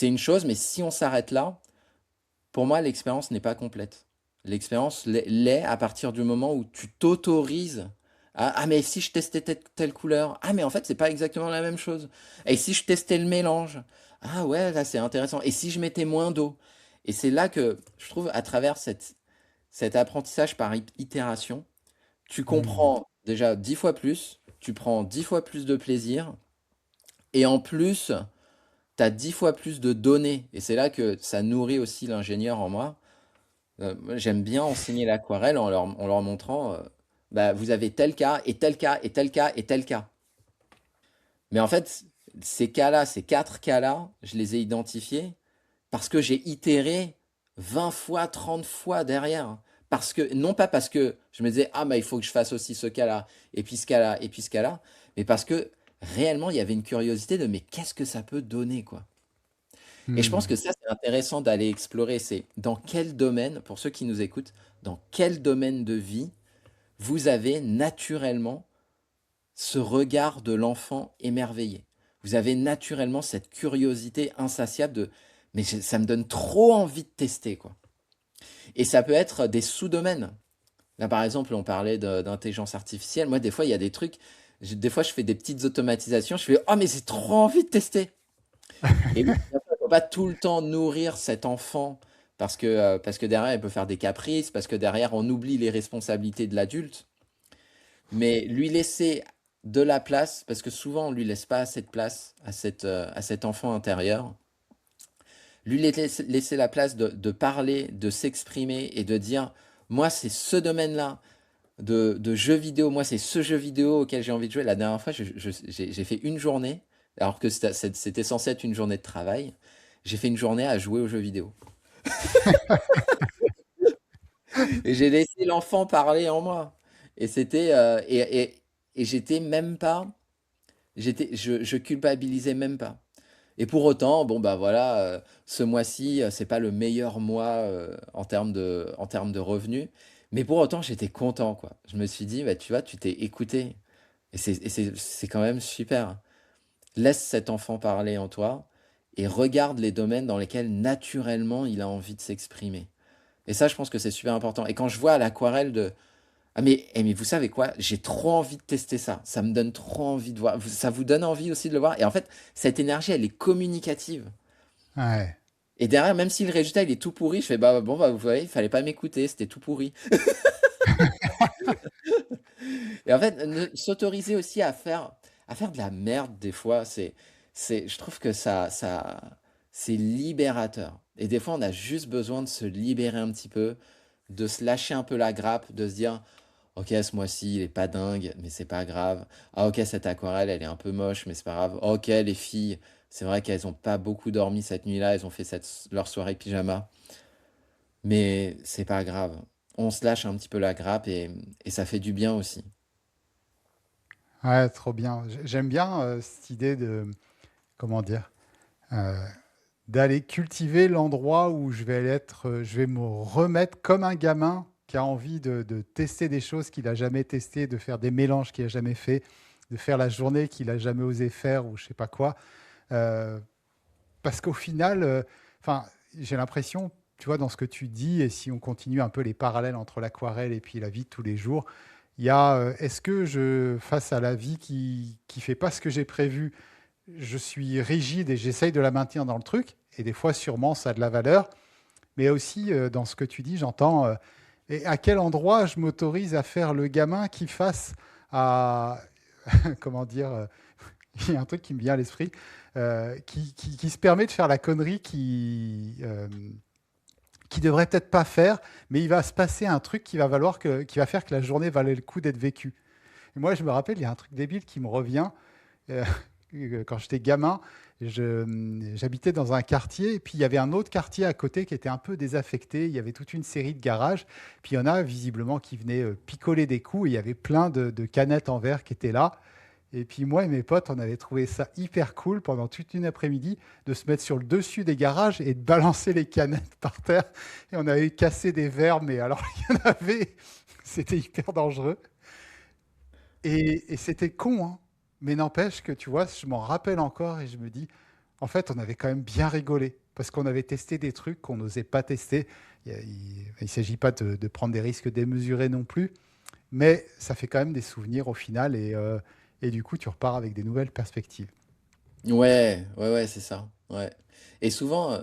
une chose, mais si on s'arrête là, pour moi, l'expérience n'est pas complète. L'expérience l'est à partir du moment où tu t'autorises à ah mais si je testais telle couleur, ah mais en fait c'est pas exactement la même chose. Et si je testais le mélange, ah ouais là c'est intéressant. Et si je mettais moins d'eau. Et c'est là que je trouve à travers cet apprentissage par itération, tu Hmm. comprends déjà 10 fois plus, tu prends 10 fois plus de plaisir, et en plus, tu as 10 fois plus de données. Et c'est là que ça nourrit aussi l'ingénieur en moi. Moi, j'aime bien enseigner l'aquarelle en leur montrant, bah, vous avez tel cas, et tel cas, et tel cas, et tel cas. Mais en fait, ces cas-là, ces quatre cas-là, je les ai identifiés parce que j'ai itéré 20 fois, 30 fois derrière. Parce que, non pas parce que je me disais, ah, bah, il faut que je fasse aussi ce cas-là, et puis ce cas-là, et puis ce cas-là, mais parce que réellement, il y avait une curiosité de, mais qu'est-ce que ça peut donner, quoi? Et je pense Hmm. que ça, c'est intéressant d'aller explorer. C'est dans quel domaine, pour ceux qui nous écoutent, dans quel domaine de vie vous avez naturellement ce regard de l'enfant émerveillé. Vous avez naturellement cette curiosité insatiable de mais ça me donne trop envie de tester, quoi. Et ça peut être des sous-domaines. Là, par exemple, on parlait d'intelligence artificielle. Moi, des fois, il y a des trucs. Des fois, je fais des petites automatisations. Je fais, oh, mais j'ai trop envie de tester. Et oui, bien sûr, il ne faut pas tout le temps nourrir cet enfant parce que derrière, il peut faire des caprices, parce que derrière, on oublie les responsabilités de l'adulte. Mais lui laisser de la place, parce que souvent on lui laisse pas assez de place à cet enfant intérieur. Lui laisser la place de parler, de s'exprimer et de dire: «Moi, c'est ce domaine-là de jeux vidéo, moi, c'est ce jeu vidéo auquel j'ai envie de jouer». La dernière fois, j'ai fait une journée, alors que c'était censé être une journée de travail. J'ai fait une journée à jouer aux jeux vidéo et j'ai laissé l'enfant parler en moi et c'était, et j'étais même pas je culpabilisais même pas. Et pour autant, bon, bah, voilà, ce mois-ci, c'est pas le meilleur mois, en termes de revenus, mais pour autant, j'étais content, quoi. Je me suis dit: «Bah, tu vois, tu t'es écouté» et c'est quand même super. Laisse cet enfant parler en toi et regarde les domaines dans lesquels naturellement il a envie de s'exprimer et ça, je pense que c'est super important et quand je vois à l'aquarelle de: «Ah mais vous savez quoi? J'ai trop envie de tester ça. Ça me donne trop envie de voir». Ça vous donne envie aussi de le voir? Et en fait, cette énergie, elle est communicative Ouais. et derrière, même si le résultat, il est tout pourri, je fais: «Bah, bon, bah, vous voyez, il fallait pas m'écouter, c'était tout pourri». Et en fait, s'autoriser aussi à faire de la merde des fois, je trouve que c'est libérateur et des fois, on a juste besoin de se libérer un petit peu, de se lâcher un peu la grappe, de se dire: OK, ce mois-ci, il est pas dingue, mais c'est pas grave. Ah OK, cette aquarelle, elle est un peu moche, mais c'est pas grave. OK, les filles, c'est vrai qu'elles ont pas beaucoup dormi cette nuit-là, elles ont fait leur soirée pyjama, mais c'est pas grave. On se lâche un petit peu la grappe et ça fait du bien aussi. Ouais, trop bien. J'aime bien cette idée de, comment dire, euh, d'aller cultiver l'endroit où je vais être, je vais me remettre comme un gamin qui a envie de tester des choses qu'il n'a jamais testées, de faire des mélanges qu'il n'a jamais fait, de faire la journée qu'il n'a jamais osé faire ou je sais pas quoi. Euh, Parce qu'au final, enfin, j'ai l'impression, tu vois, dans ce que tu dis, et si on continue un peu les parallèles entre l'aquarelle et puis la vie de tous les jours, il y a, est-ce que face à la vie qui fait pas ce que j'ai prévu, je suis rigide et j'essaye de la maintenir dans le truc, et des fois, sûrement, ça a de la valeur, mais aussi, dans ce que tu dis, j'entends, et à quel endroit je m'autorise à faire le gamin qui face à, comment dire, il y a un truc qui me vient à l'esprit, qui se permet de faire la connerie qui devrait peut-être pas faire, mais il va se passer un truc qui va faire que la journée valait le coup d'être vécue. Et moi, je me rappelle, il y a un truc débile qui me revient. euh, Quand j'étais gamin, j'habitais dans un quartier, et puis il y avait un autre quartier à côté qui était un peu désaffecté. Il y avait toute une série de garages, puis il y en a visiblement qui venaient picoler des coups, et il y avait plein de canettes en verre qui étaient là. Et puis moi et mes potes, on avait trouvé ça hyper cool pendant toute une après-midi de se mettre sur le dessus des garages et de balancer les canettes par terre. Et on avait cassé des verres, mais alors il y en avait, c'était hyper dangereux. Et c'était con, hein. Mais n'empêche que, tu vois, je m'en rappelle encore et je me dis, en fait, on avait quand même bien rigolé parce qu'on avait testé des trucs qu'on n'osait pas tester. Il ne s'agit pas de prendre des risques démesurés non plus, mais ça fait quand même des souvenirs au final et du coup, tu repars avec des nouvelles perspectives. Ouais, ouais, ouais, c'est ça. Ouais. Et souvent,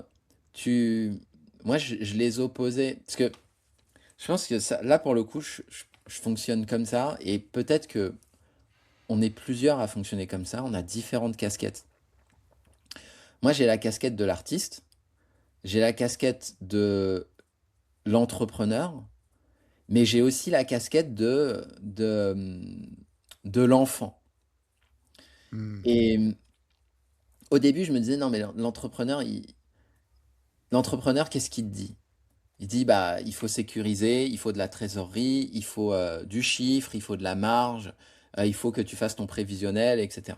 tu, moi, je les opposais parce que je pense que ça, là, pour le coup, je fonctionne comme ça et peut-être que on est plusieurs à fonctionner comme ça. On a différentes casquettes. Moi, j'ai la casquette de l'artiste, j'ai la casquette de l'entrepreneur, mais j'ai aussi la casquette de l'enfant. Hmm. Et au début, je me disais, non, mais l'entrepreneur, qu'est-ce qu'il te dit? Il dit, bah, il faut sécuriser, il faut de la trésorerie, il faut du chiffre, il faut de la marge, il faut que tu fasses ton prévisionnel, etc.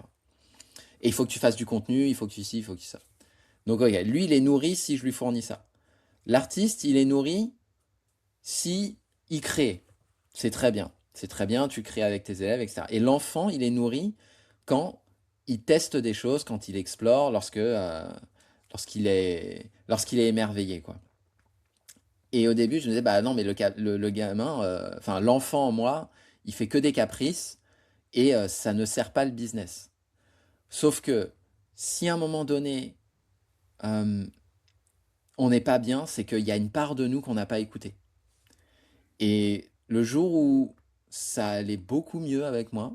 Et il faut que tu fasses du contenu, il faut que tu ci, il faut que tu ça. Donc, ok, lui, il est nourri si je lui fournis ça. L'artiste, il est nourri si il crée. C'est très bien. C'est très bien, tu crées avec tes élèves, etc. Et l'enfant, il est nourri quand il teste des choses, quand il explore, lorsqu'il est émerveillé, quoi. Et au début, je me disais, bah non, mais le gamin, enfin l'enfant en moi, il fait que des caprices et ça ne sert pas le business. Sauf que si à un moment donné, euh, on n'est pas bien, c'est qu'il y a une part de nous qu'on n'a pas écoutée. Et le jour où ça allait beaucoup mieux avec moi,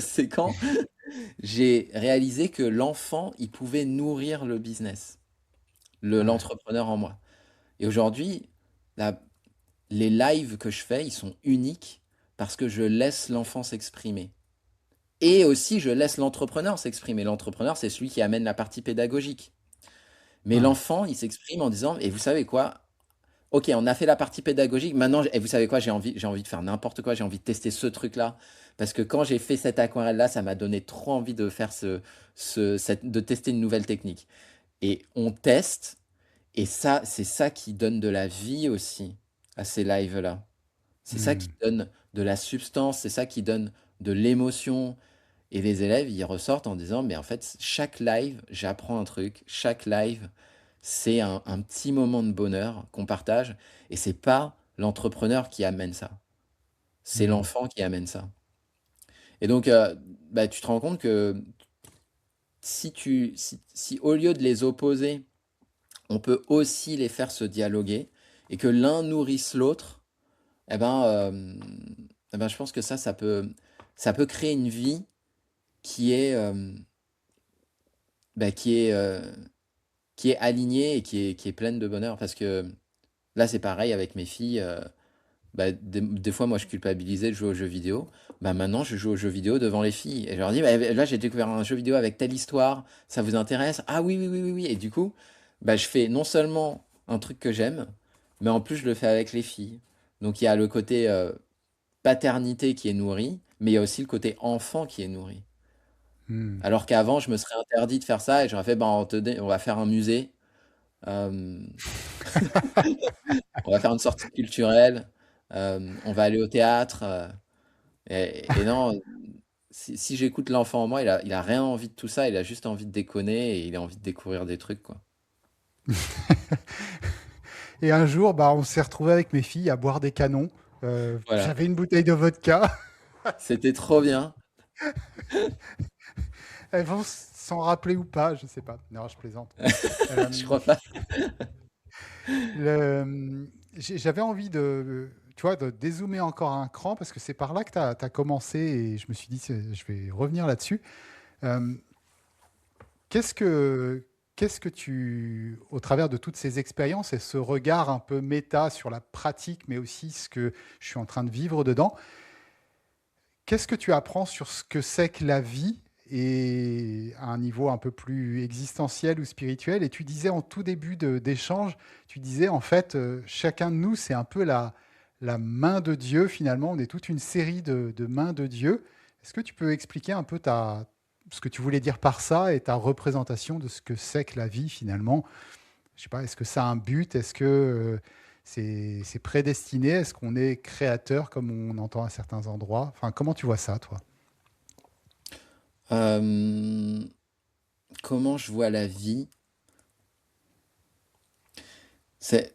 c'est quand j'ai réalisé que l'enfant, il pouvait nourrir le business, Ouais. l'entrepreneur en moi. Et aujourd'hui, la les lives que je fais, ils sont uniques parce que je laisse l'enfant s'exprimer et aussi je laisse l'entrepreneur s'exprimer. L'entrepreneur, c'est celui qui amène la partie pédagogique. Mais Ouais. l'enfant, il s'exprime en disant: «Et vous savez quoi? OK, on a fait la partie pédagogique, maintenant et vous savez quoi? J'ai envie de faire n'importe quoi, j'ai envie de tester ce truc-là, parce que quand j'ai fait cette aquarelle-là, ça m'a donné trop envie de faire de tester une nouvelle technique» et on teste et ça, c'est ça qui donne de la vie aussi à ces lives-là. C'est ça qui Mmh. donne de la substance, c'est ça qui donne de l'émotion et les élèves, ils ressortent en disant: «Mais en fait, chaque live, j'apprends un truc, chaque live, c'est un petit moment de bonheur qu'on partage et c'est pas l'entrepreneur qui amène ça, c'est Mmh. l'enfant qui amène ça» et donc bah, tu te rends compte que si au lieu de les opposer, on peut aussi les faire se dialoguer et que l'un nourrisse l'autre, et ben, je pense que ça peut créer une vie qui est, bah, qui est alignée et qui est pleine de bonheur. Parce que là, c'est pareil avec mes filles, bah, des fois, moi, je culpabilisais de jouer aux jeux vidéo. Bah, maintenant, je joue aux jeux vidéo devant les filles et je leur dis: «Bah, là, j'ai découvert un jeu vidéo avec telle histoire, ça vous intéresse? Ah oui, oui, oui, oui, oui» et du coup, bah, je fais non seulement un truc que j'aime, mais en plus, je le fais avec les filles. Donc il y a le côté, paternité qui est nourri, mais il y a aussi le côté enfant qui est nourri. Mmh. Alors qu'avant, je me serais interdit de faire ça et j'aurais fait: «Ben, on va faire un musée, hem, on va faire une sortie culturelle, on va aller au théâtre», et non, si j'écoute l'enfant en moi, il a rien envie de tout ça, il a juste envie de déconner et il a envie de découvrir des trucs, quoi. Et un jour, bah, on s'est retrouvé avec mes filles à boire des canons. Voilà, J'avais une bouteille de vodka. c'était trop bien. Elles vont s'en rappeler ou pas, je sais pas. Non, je plaisante. Je Euh, crois pas. J'avais envie de, tu vois, de dézoomer encore un cran parce que c'est par là que tu as commencé et je me suis dit, je vais revenir là-dessus. Euh, qu'est-ce que, qu'est-ce que tu, au travers de toutes ces expériences et ce regard un peu méta sur la pratique, mais aussi ce que je suis en train de vivre dedans, qu'est-ce que tu apprends sur ce que c'est que la vie et à un niveau un peu plus existentiel ou spirituel? Et tu disais en tout début d'échange, tu disais en fait, chacun de nous, c'est un peu la main de Dieu finalement. On est toute une série de mains de Dieu. Est-ce que tu peux expliquer un peu ce que tu voulais dire par ça et ta représentation de ce que c'est que la vie finalement? Je sais pas, est-ce que ça a un but? Est-ce que c'est prédestiné? Est-ce qu'on est créateur comme on entend à certains endroits? Enfin, comment tu vois ça, toi? Hem, Comment je vois la vie? C'est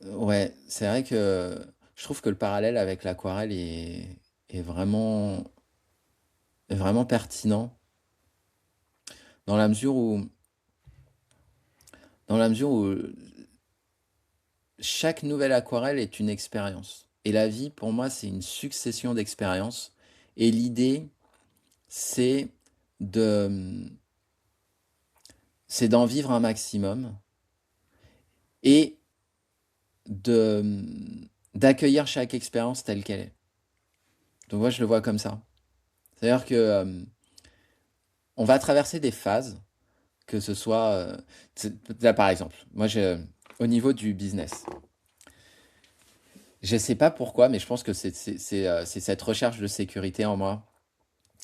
Ouais, c'est vrai que je trouve que le parallèle avec l'aquarelle est vraiment pertinent dans la mesure où dans la mesure où chaque nouvelle aquarelle est une expérience et la vie pour moi, c'est une succession d'expériences et l'idée, c'est de, c'est d'en vivre un maximum et de, d'accueillir chaque expérience telle qu'elle est. Donc moi, je le vois comme ça. C'est-à-dire que, on va traverser des phases. Que ce soit, là, par exemple, moi, au niveau du business, je sais pas pourquoi, mais je pense que c'est cette recherche de sécurité en moi,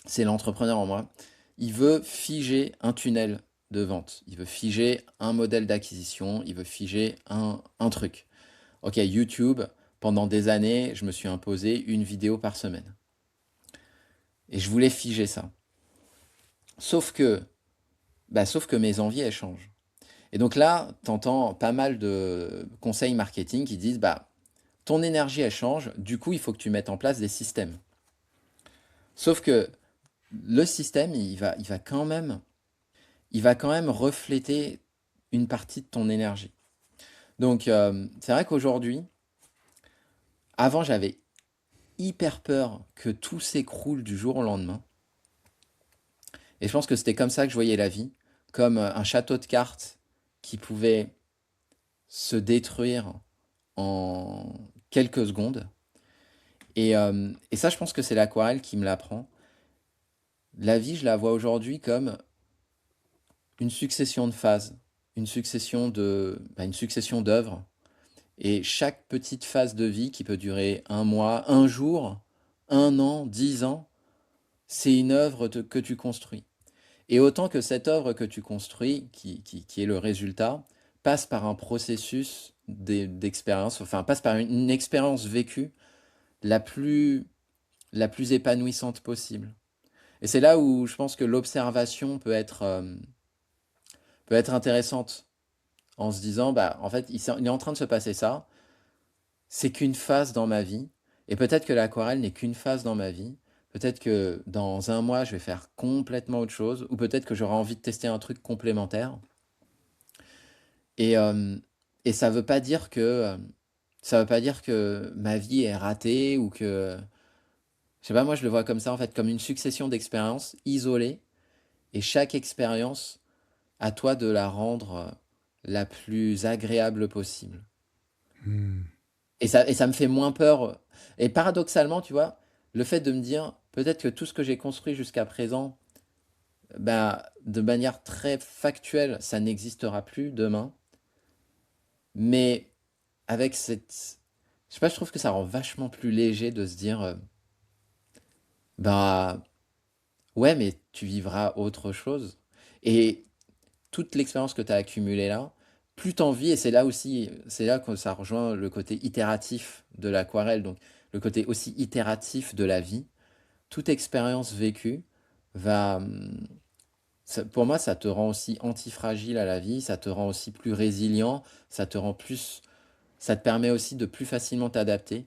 c'est l'entrepreneur en moi. Il veut figer un tunnel de vente, il veut figer un modèle d'acquisition, il veut figer un truc. OK, YouTube, pendant des années, je me suis imposé une vidéo par semaine et je voulais figer ça. Sauf que, sauf que mes envies, elles changent. Et donc là, tu entends pas mal de conseils marketing qui disent, bah, ton énergie, elle change, du coup, il faut que tu mettes en place des systèmes. Sauf que le système, il va quand même refléter une partie de ton énergie. Donc, c'est vrai qu'aujourd'hui, avant, j'avais hyper peur que tout s'écroule du jour au lendemain. Et je pense que c'était comme ça que je voyais la vie, comme un château de cartes qui pouvait se détruire en quelques secondes. Et ça, je pense que c'est l'aquarelle qui me l'apprend. La vie, je la vois aujourd'hui comme une succession de phases, une succession d'œuvres. Et chaque petite phase de vie qui peut durer un mois, un jour, un an, 10 ans, c'est une œuvre que tu construis. Et autant que cette œuvre que tu construis, qui est le résultat, passe par un processus d'expérience, enfin passe par une expérience vécue la plus, la plus épanouissante possible. Et c'est là où je pense que l'observation peut être intéressante en se disant, bah, en fait, il est en train de se passer ça, c'est qu'une phase dans ma vie, et peut-être que l'aquarelle n'est qu'une phase dans ma vie, peut-être que dans un mois, je vais faire complètement autre chose, ou peut-être que j'aurai envie de tester un truc complémentaire. Et, euh, et ça veut pas dire que ma vie est ratée ou que, je sais pas, moi je le vois comme ça en fait, comme une succession d'expériences isolées, et chaque expérience, à toi de la rendre la plus agréable possible. Hmm. Et ça me fait moins peur. Et paradoxalement, tu vois, le fait de me dire, peut-être que tout ce que j'ai construit jusqu'à présent, bah, de manière très factuelle, ça n'existera plus demain. Mais avec cette... Je sais pas, je trouve que ça rend vachement plus léger de se dire, bah, ouais, mais tu vivras autre chose. Et toute l'expérience que tu as accumulée là, plus t'en vis, et c'est là aussi, c'est là que ça rejoint le côté itératif de l'aquarelle, donc le côté aussi itératif de la vie. Toute expérience vécue va, pour moi, ça te rend aussi antifragile à la vie, ça te rend aussi plus résilient, ça te permet aussi de plus facilement t'adapter.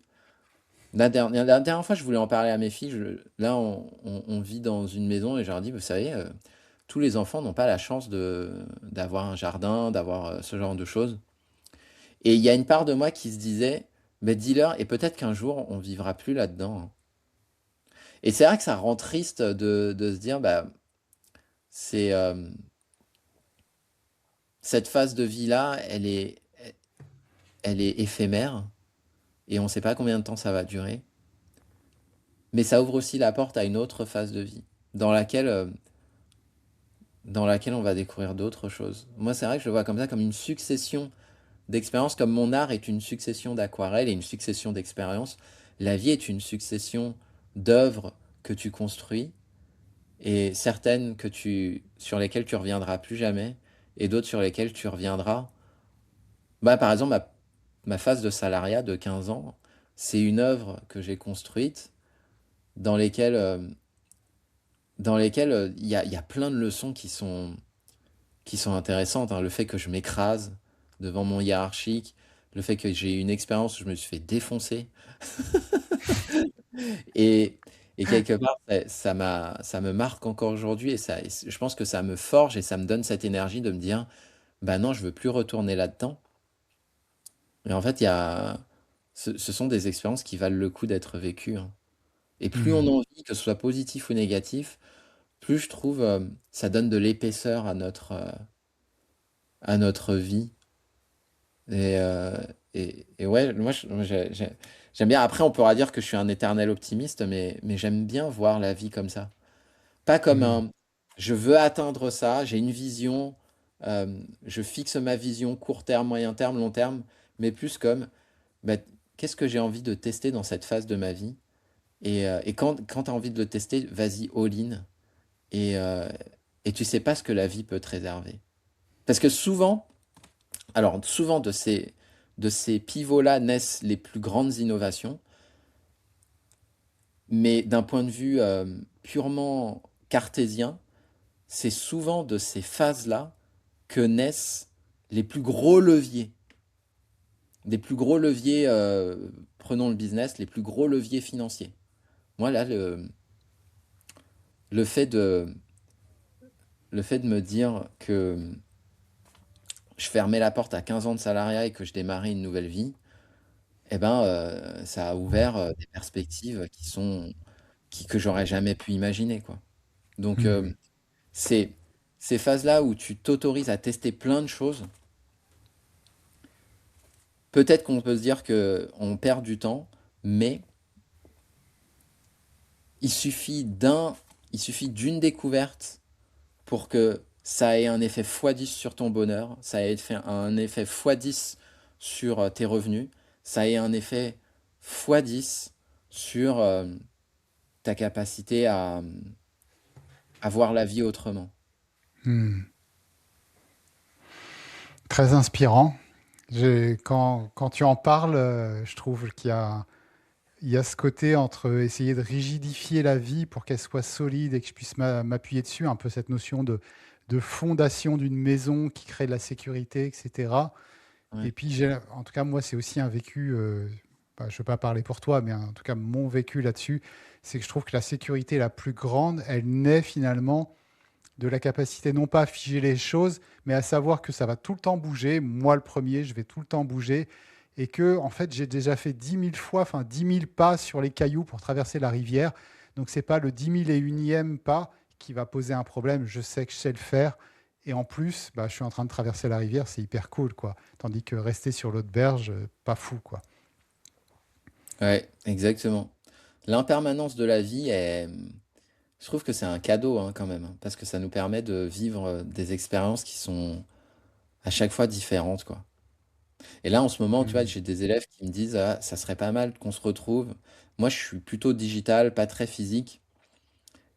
La dernière fois, je voulais en parler à mes filles. Là, on vit dans une maison et je leur dis, vous savez, tous les enfants n'ont pas la chance d'avoir un jardin, d'avoir ce genre de choses. Et il y a une part de moi qui se disait, mais dis-leur, et peut-être qu'un jour, on vivra plus là-dedans, hein. Et c'est vrai que ça rend triste de se dire, bah, c'est cette phase de vie-là, elle est éphémère et on ne sait pas combien de temps ça va durer. Mais ça ouvre aussi la porte à une autre phase de vie dans laquelle on va découvrir d'autres choses. Moi, c'est vrai que je le vois comme ça, comme une succession d'expériences, comme mon art est une succession d'aquarelles et une succession d'expériences. La vie est une succession d'œuvres que tu construis et certaines sur lesquelles tu reviendras plus jamais et d'autres sur lesquelles tu reviendras. Bah, par exemple, ma phase de salariat de 15 ans, c'est une œuvre que j'ai construite dans lesquelles, il y a plein de leçons qui sont intéressantes, hein. Le fait que je m'écrase devant mon hiérarchique, le fait que j'ai eu une expérience où je me suis fait défoncer. Et, et quelque part, ça me marque encore aujourd'hui et je pense que ça me forge et ça me donne cette énergie de me dire, bah non, je veux plus retourner là-dedans. Et en fait, ce sont des expériences qui valent le coup d'être vécues, hein. Et plus on Hmm. en vit, que ce soit positif ou négatif, plus je trouve ça donne de l'épaisseur à notre vie. Et, euh, et ouais, moi, j'aime bien. Après, on pourra dire que je suis un éternel optimiste, mais j'aime bien voir la vie comme ça. Pas comme Hmm. un je veux atteindre ça, j'ai une vision, je fixe ma vision court terme, moyen terme, long terme, mais plus comme bah, qu'est-ce que j'ai envie de tester dans cette phase de ma vie? Et quand tu as envie de le tester, vas-y all-in. Et, euh, et tu sais pas ce que la vie peut te réserver. Parce que souvent de ces pivots-là naissent les plus grandes innovations, mais d'un point de vue purement cartésien, c'est souvent de ces phases-là que naissent les plus gros leviers. Des plus gros leviers, prenons le business, les plus gros leviers financiers. Moi, là, le fait de, le fait de me dire que je fermais la porte à 15 ans de salariat et que je démarrais une nouvelle vie, et ben, ça a ouvert, des perspectives que j'aurais jamais pu imaginer, quoi. Donc, Mmh. c'est ces phases-là où tu t'autorises à tester plein de choses, peut-être qu'on peut se dire qu'on perd du temps, mais il suffit d'un il suffit d'une découverte pour que ça ait un effet x10 sur ton bonheur, ça ait fait un effet x10 sur, tes revenus, ça ait un effet x10 sur, ta capacité à voir la vie autrement. Mmh. Très inspirant. Quand tu en parles, je trouve il y a ce côté entre essayer de rigidifier la vie pour qu'elle soit solide et que je puisse m'appuyer dessus, un peu cette notion de fondation d'une maison qui crée de la sécurité, etc. Et Ouais, puis, en tout cas, moi, c'est aussi un vécu, bah, je ne veux pas parler pour toi, mais en tout cas, mon vécu là-dessus, c'est que je trouve que la sécurité la plus grande, elle naît finalement de la capacité non pas à figer les choses, mais à savoir que ça va tout le temps bouger. Moi, le premier, je vais tout le temps bouger. Et que, en fait, j'ai déjà fait 10 000 fois, enfin 10 000 pas sur les cailloux pour traverser la rivière. Donc, c'est pas le 10 000 et unième pas qui va poser un problème. Je sais que je sais le faire. Et en plus, bah, je suis en train de traverser la rivière, c'est hyper cool, quoi. Tandis que rester sur l'autre berge, pas fou, quoi. ouais, exactement. L'impermanence de la vie je trouve que c'est un cadeau, hein, quand même, hein, parce que ça nous permet de vivre, des expériences qui sont à chaque fois différentes, quoi. Et là, en ce moment, tu vois, Mm. j'ai des élèves qui me disent: «Ah, ça serait pas mal qu'on se retrouve». Moi, je suis plutôt digital, pas très physique.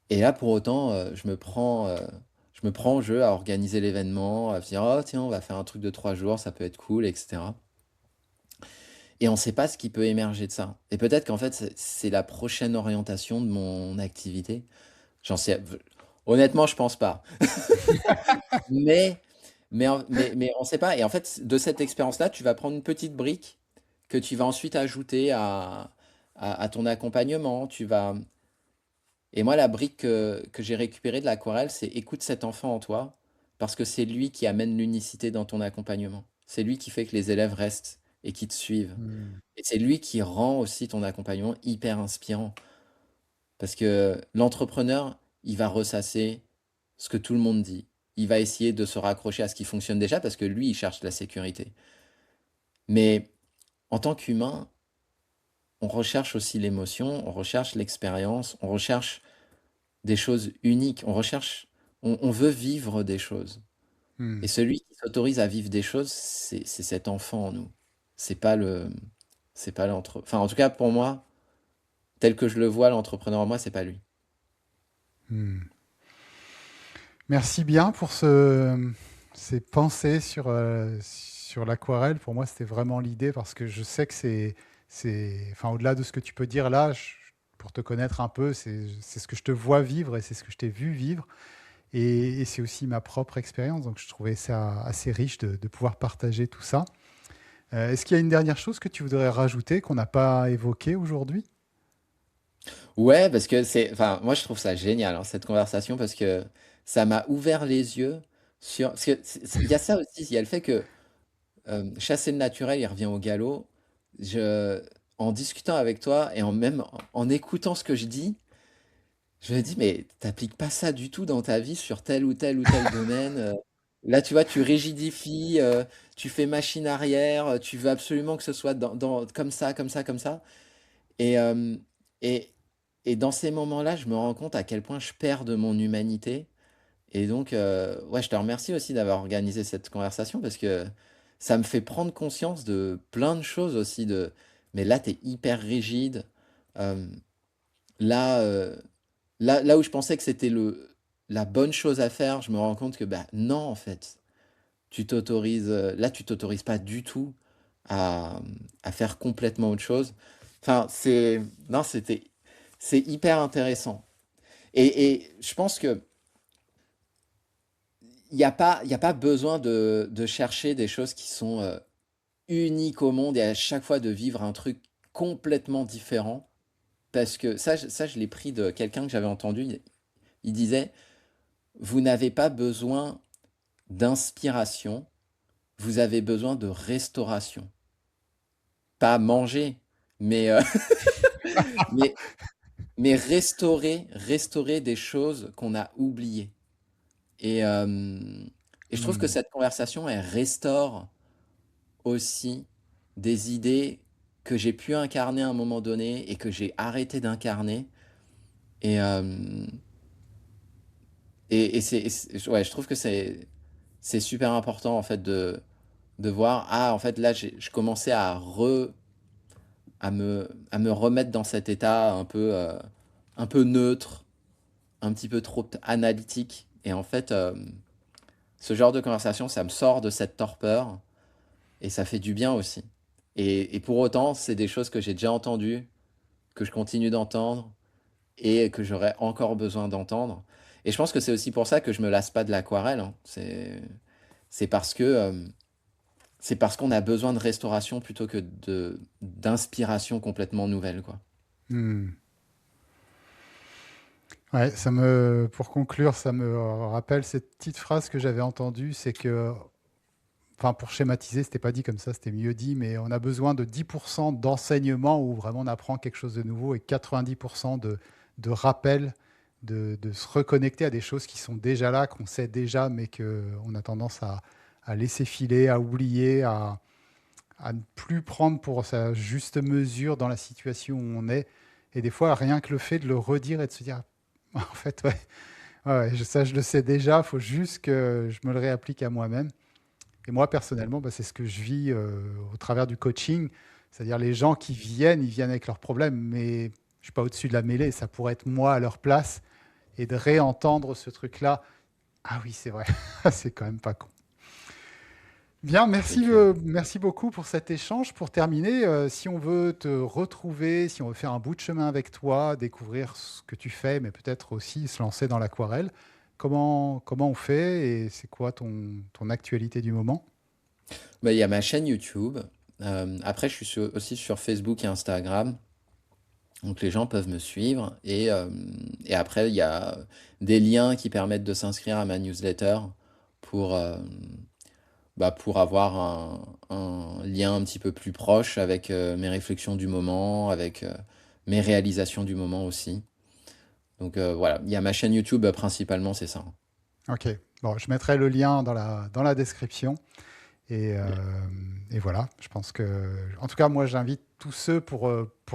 Et là, pour autant, je me prends au jeu à organiser l'événement, à se dire: «Oh tiens, on va faire un truc de 3 jours, ça peut être cool» et cetera. Et on ne sait pas ce qui peut émerger de ça. Et peut-être qu'en fait, c'est la prochaine orientation de mon activité. J'en sais honnêtement, je pense pas. Mais mais on ne sait pas et en fait, de cette expérience-là, tu vas prendre une petite brique que tu vas ensuite ajouter à ton accompagnement. Et moi, la brique que j'ai récupérée de l'aquarelle, c'est: écoute cet enfant en toi, parce que c'est lui qui amène l'unicité dans ton accompagnement. C'est lui qui fait que les élèves restent et qui te suivent. Mm. Et c'est lui qui rend aussi ton accompagnement hyper inspirant. Parce que l'entrepreneur, il va ressasser ce que tout le monde dit. Il va essayer de se raccrocher à ce qui fonctionne déjà parce que lui, il cherche la sécurité. Mais en tant qu'humain, on recherche aussi l'émotion, on recherche l'expérience, on recherche des choses uniques, on veut vivre des choses. Et Mm. celui qui s'autorise à vivre des choses, c'est cet enfant en nous. C'est pas le, c'est pas enfin, en tout cas, pour moi, tel que je le vois, l'entrepreneur en moi, c'est pas lui. Mm. Merci bien pour ces pensées sur l'aquarelle. Pour moi, c'était vraiment l'idée parce que je sais que enfin, au-delà de ce que tu peux dire là, pour te connaître un peu, c'est ce que je te vois vivre et c'est ce que je t'ai vu vivre. Et c'est aussi ma propre expérience. Donc, je trouvais ça assez riche de pouvoir partager tout ça. Est-ce qu'il y a une dernière chose que tu voudrais rajouter qu'on n'a pas évoquée aujourd'hui? Ouais, parce que enfin, moi, je trouve ça génial, hein, cette conversation, parce que ça m'a ouvert les yeux sur, parce que il y a ça aussi, il y a le fait que chasser le naturel, il revient au galop. En discutant avec toi et en écoutant ce que je dis, je me dis, mais t'appliques pas ça du tout dans ta vie sur tel ou tel domaine. Là, tu vois, tu rigidifies, tu fais machine arrière, tu veux absolument que ce soit comme ça, comme ça, comme ça. Et, euh, et, et dans ces moments-là, je me rends compte à quel point je perds de mon humanité. Et donc, ouais, je te remercie aussi d'avoir organisé cette conversation parce que ça me fait prendre conscience de plein de choses aussi. Mais là, tu es hyper rigide. Euh, là, là où je pensais que c'était la bonne chose à faire, je me rends compte que bah, non, en fait. Tu t'autorises pas du tout à, à faire complètement autre chose. Enfin, non, c'est hyper intéressant. Et je pense que il y a pas besoin de chercher des choses qui sont uniques au monde et à chaque fois de vivre un truc complètement différent. Parce que ça, je l'ai pris de quelqu'un que j'avais entendu. Il disait, vous n'avez pas besoin d'inspiration, vous avez besoin de restauration. pas manger, mais, mais, mais restaurer des choses qu'on a oubliées. Et, euh, et je trouve que Hmm. cette conversation, elle restaure aussi des idées que j'ai pu incarner à un moment donné et que j'ai arrêté d'incarner. Et, euh, ouais, je trouve que c'est super important en fait de voir, ah, en fait, là, je commençais à me remettre dans cet état un peu neutre, un petit peu trop analytique. Et en fait, ce genre de conversation, ça me sort de cette torpeur et ça fait du bien aussi. Et pour autant, c'est des choses que j'ai déjà entendues, que je continue d'entendre et que j'aurais encore besoin d'entendre. Et je pense que c'est aussi pour ça que je me lasse pas de l'aquarelle, hein. C'est parce que c'est parce qu'on a besoin de restauration plutôt que d'inspiration complètement nouvelle, quoi. Hmm. Ouais, pour conclure, ça me rappelle cette petite phrase que j'avais entendue, c'est que, enfin, pour schématiser, c'était pas dit comme ça, c'était mieux dit, mais on a besoin de 10% d'enseignement où vraiment on apprend quelque chose de nouveau et 90% de rappel, de se reconnecter à des choses qui sont déjà là, qu'on sait déjà, mais qu'on a tendance à laisser filer, à oublier, à ne plus prendre pour sa juste mesure dans la situation où on est. Et des fois, rien que le fait de le redire et de se dire, en fait, ouais, ouais, ça je le sais déjà, il faut juste que je me le réapplique à moi-même. Et moi, personnellement, bah, c'est ce que je vis au travers du coaching. C'est-à-dire les gens qui viennent, ils viennent avec leurs problèmes, mais je ne suis pas au-dessus de la mêlée. Ça pourrait être moi à leur place et de réentendre ce truc-là. Ah oui, c'est vrai. C'est quand même pas con. Bien, C'est clair. merci beaucoup pour cet échange. Pour terminer, si on veut te retrouver, si on veut faire un bout de chemin avec toi, découvrir ce que tu fais, mais peut-être aussi se lancer dans l'aquarelle, comment on fait et c'est quoi ton actualité du moment? Bah, il y a ma chaîne YouTube. Après, je suis aussi sur Facebook et Instagram. Donc les gens peuvent me suivre. Et après, il y a des liens qui permettent de s'inscrire à ma newsletter pour, pour avoir un lien un petit peu plus proche avec mes réflexions du moment, avec mes réalisations du moment aussi. Donc voilà, il y a ma chaîne YouTube principalement, c'est ça. Ok, bon, je mettrai le lien dans la description. Et, euh, Bien. et voilà, je pense que, en tout cas, moi, j'invite tous ceux pour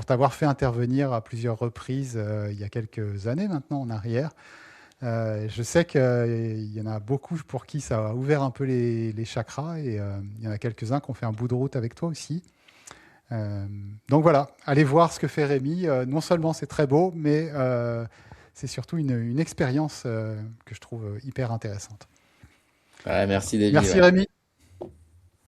t'avoir fait intervenir à plusieurs reprises il y a quelques années maintenant en arrière. Je sais qu'il y en a beaucoup pour qui ça a ouvert un peu les chakras et il y en a quelques-uns qui ont fait un bout de route avec toi aussi. Euh, donc voilà, allez voir ce que fait Rémi. Non seulement c'est très beau, mais c'est surtout une expérience que je trouve hyper intéressante. Ouais, merci Davy, Merci ouais. Rémi.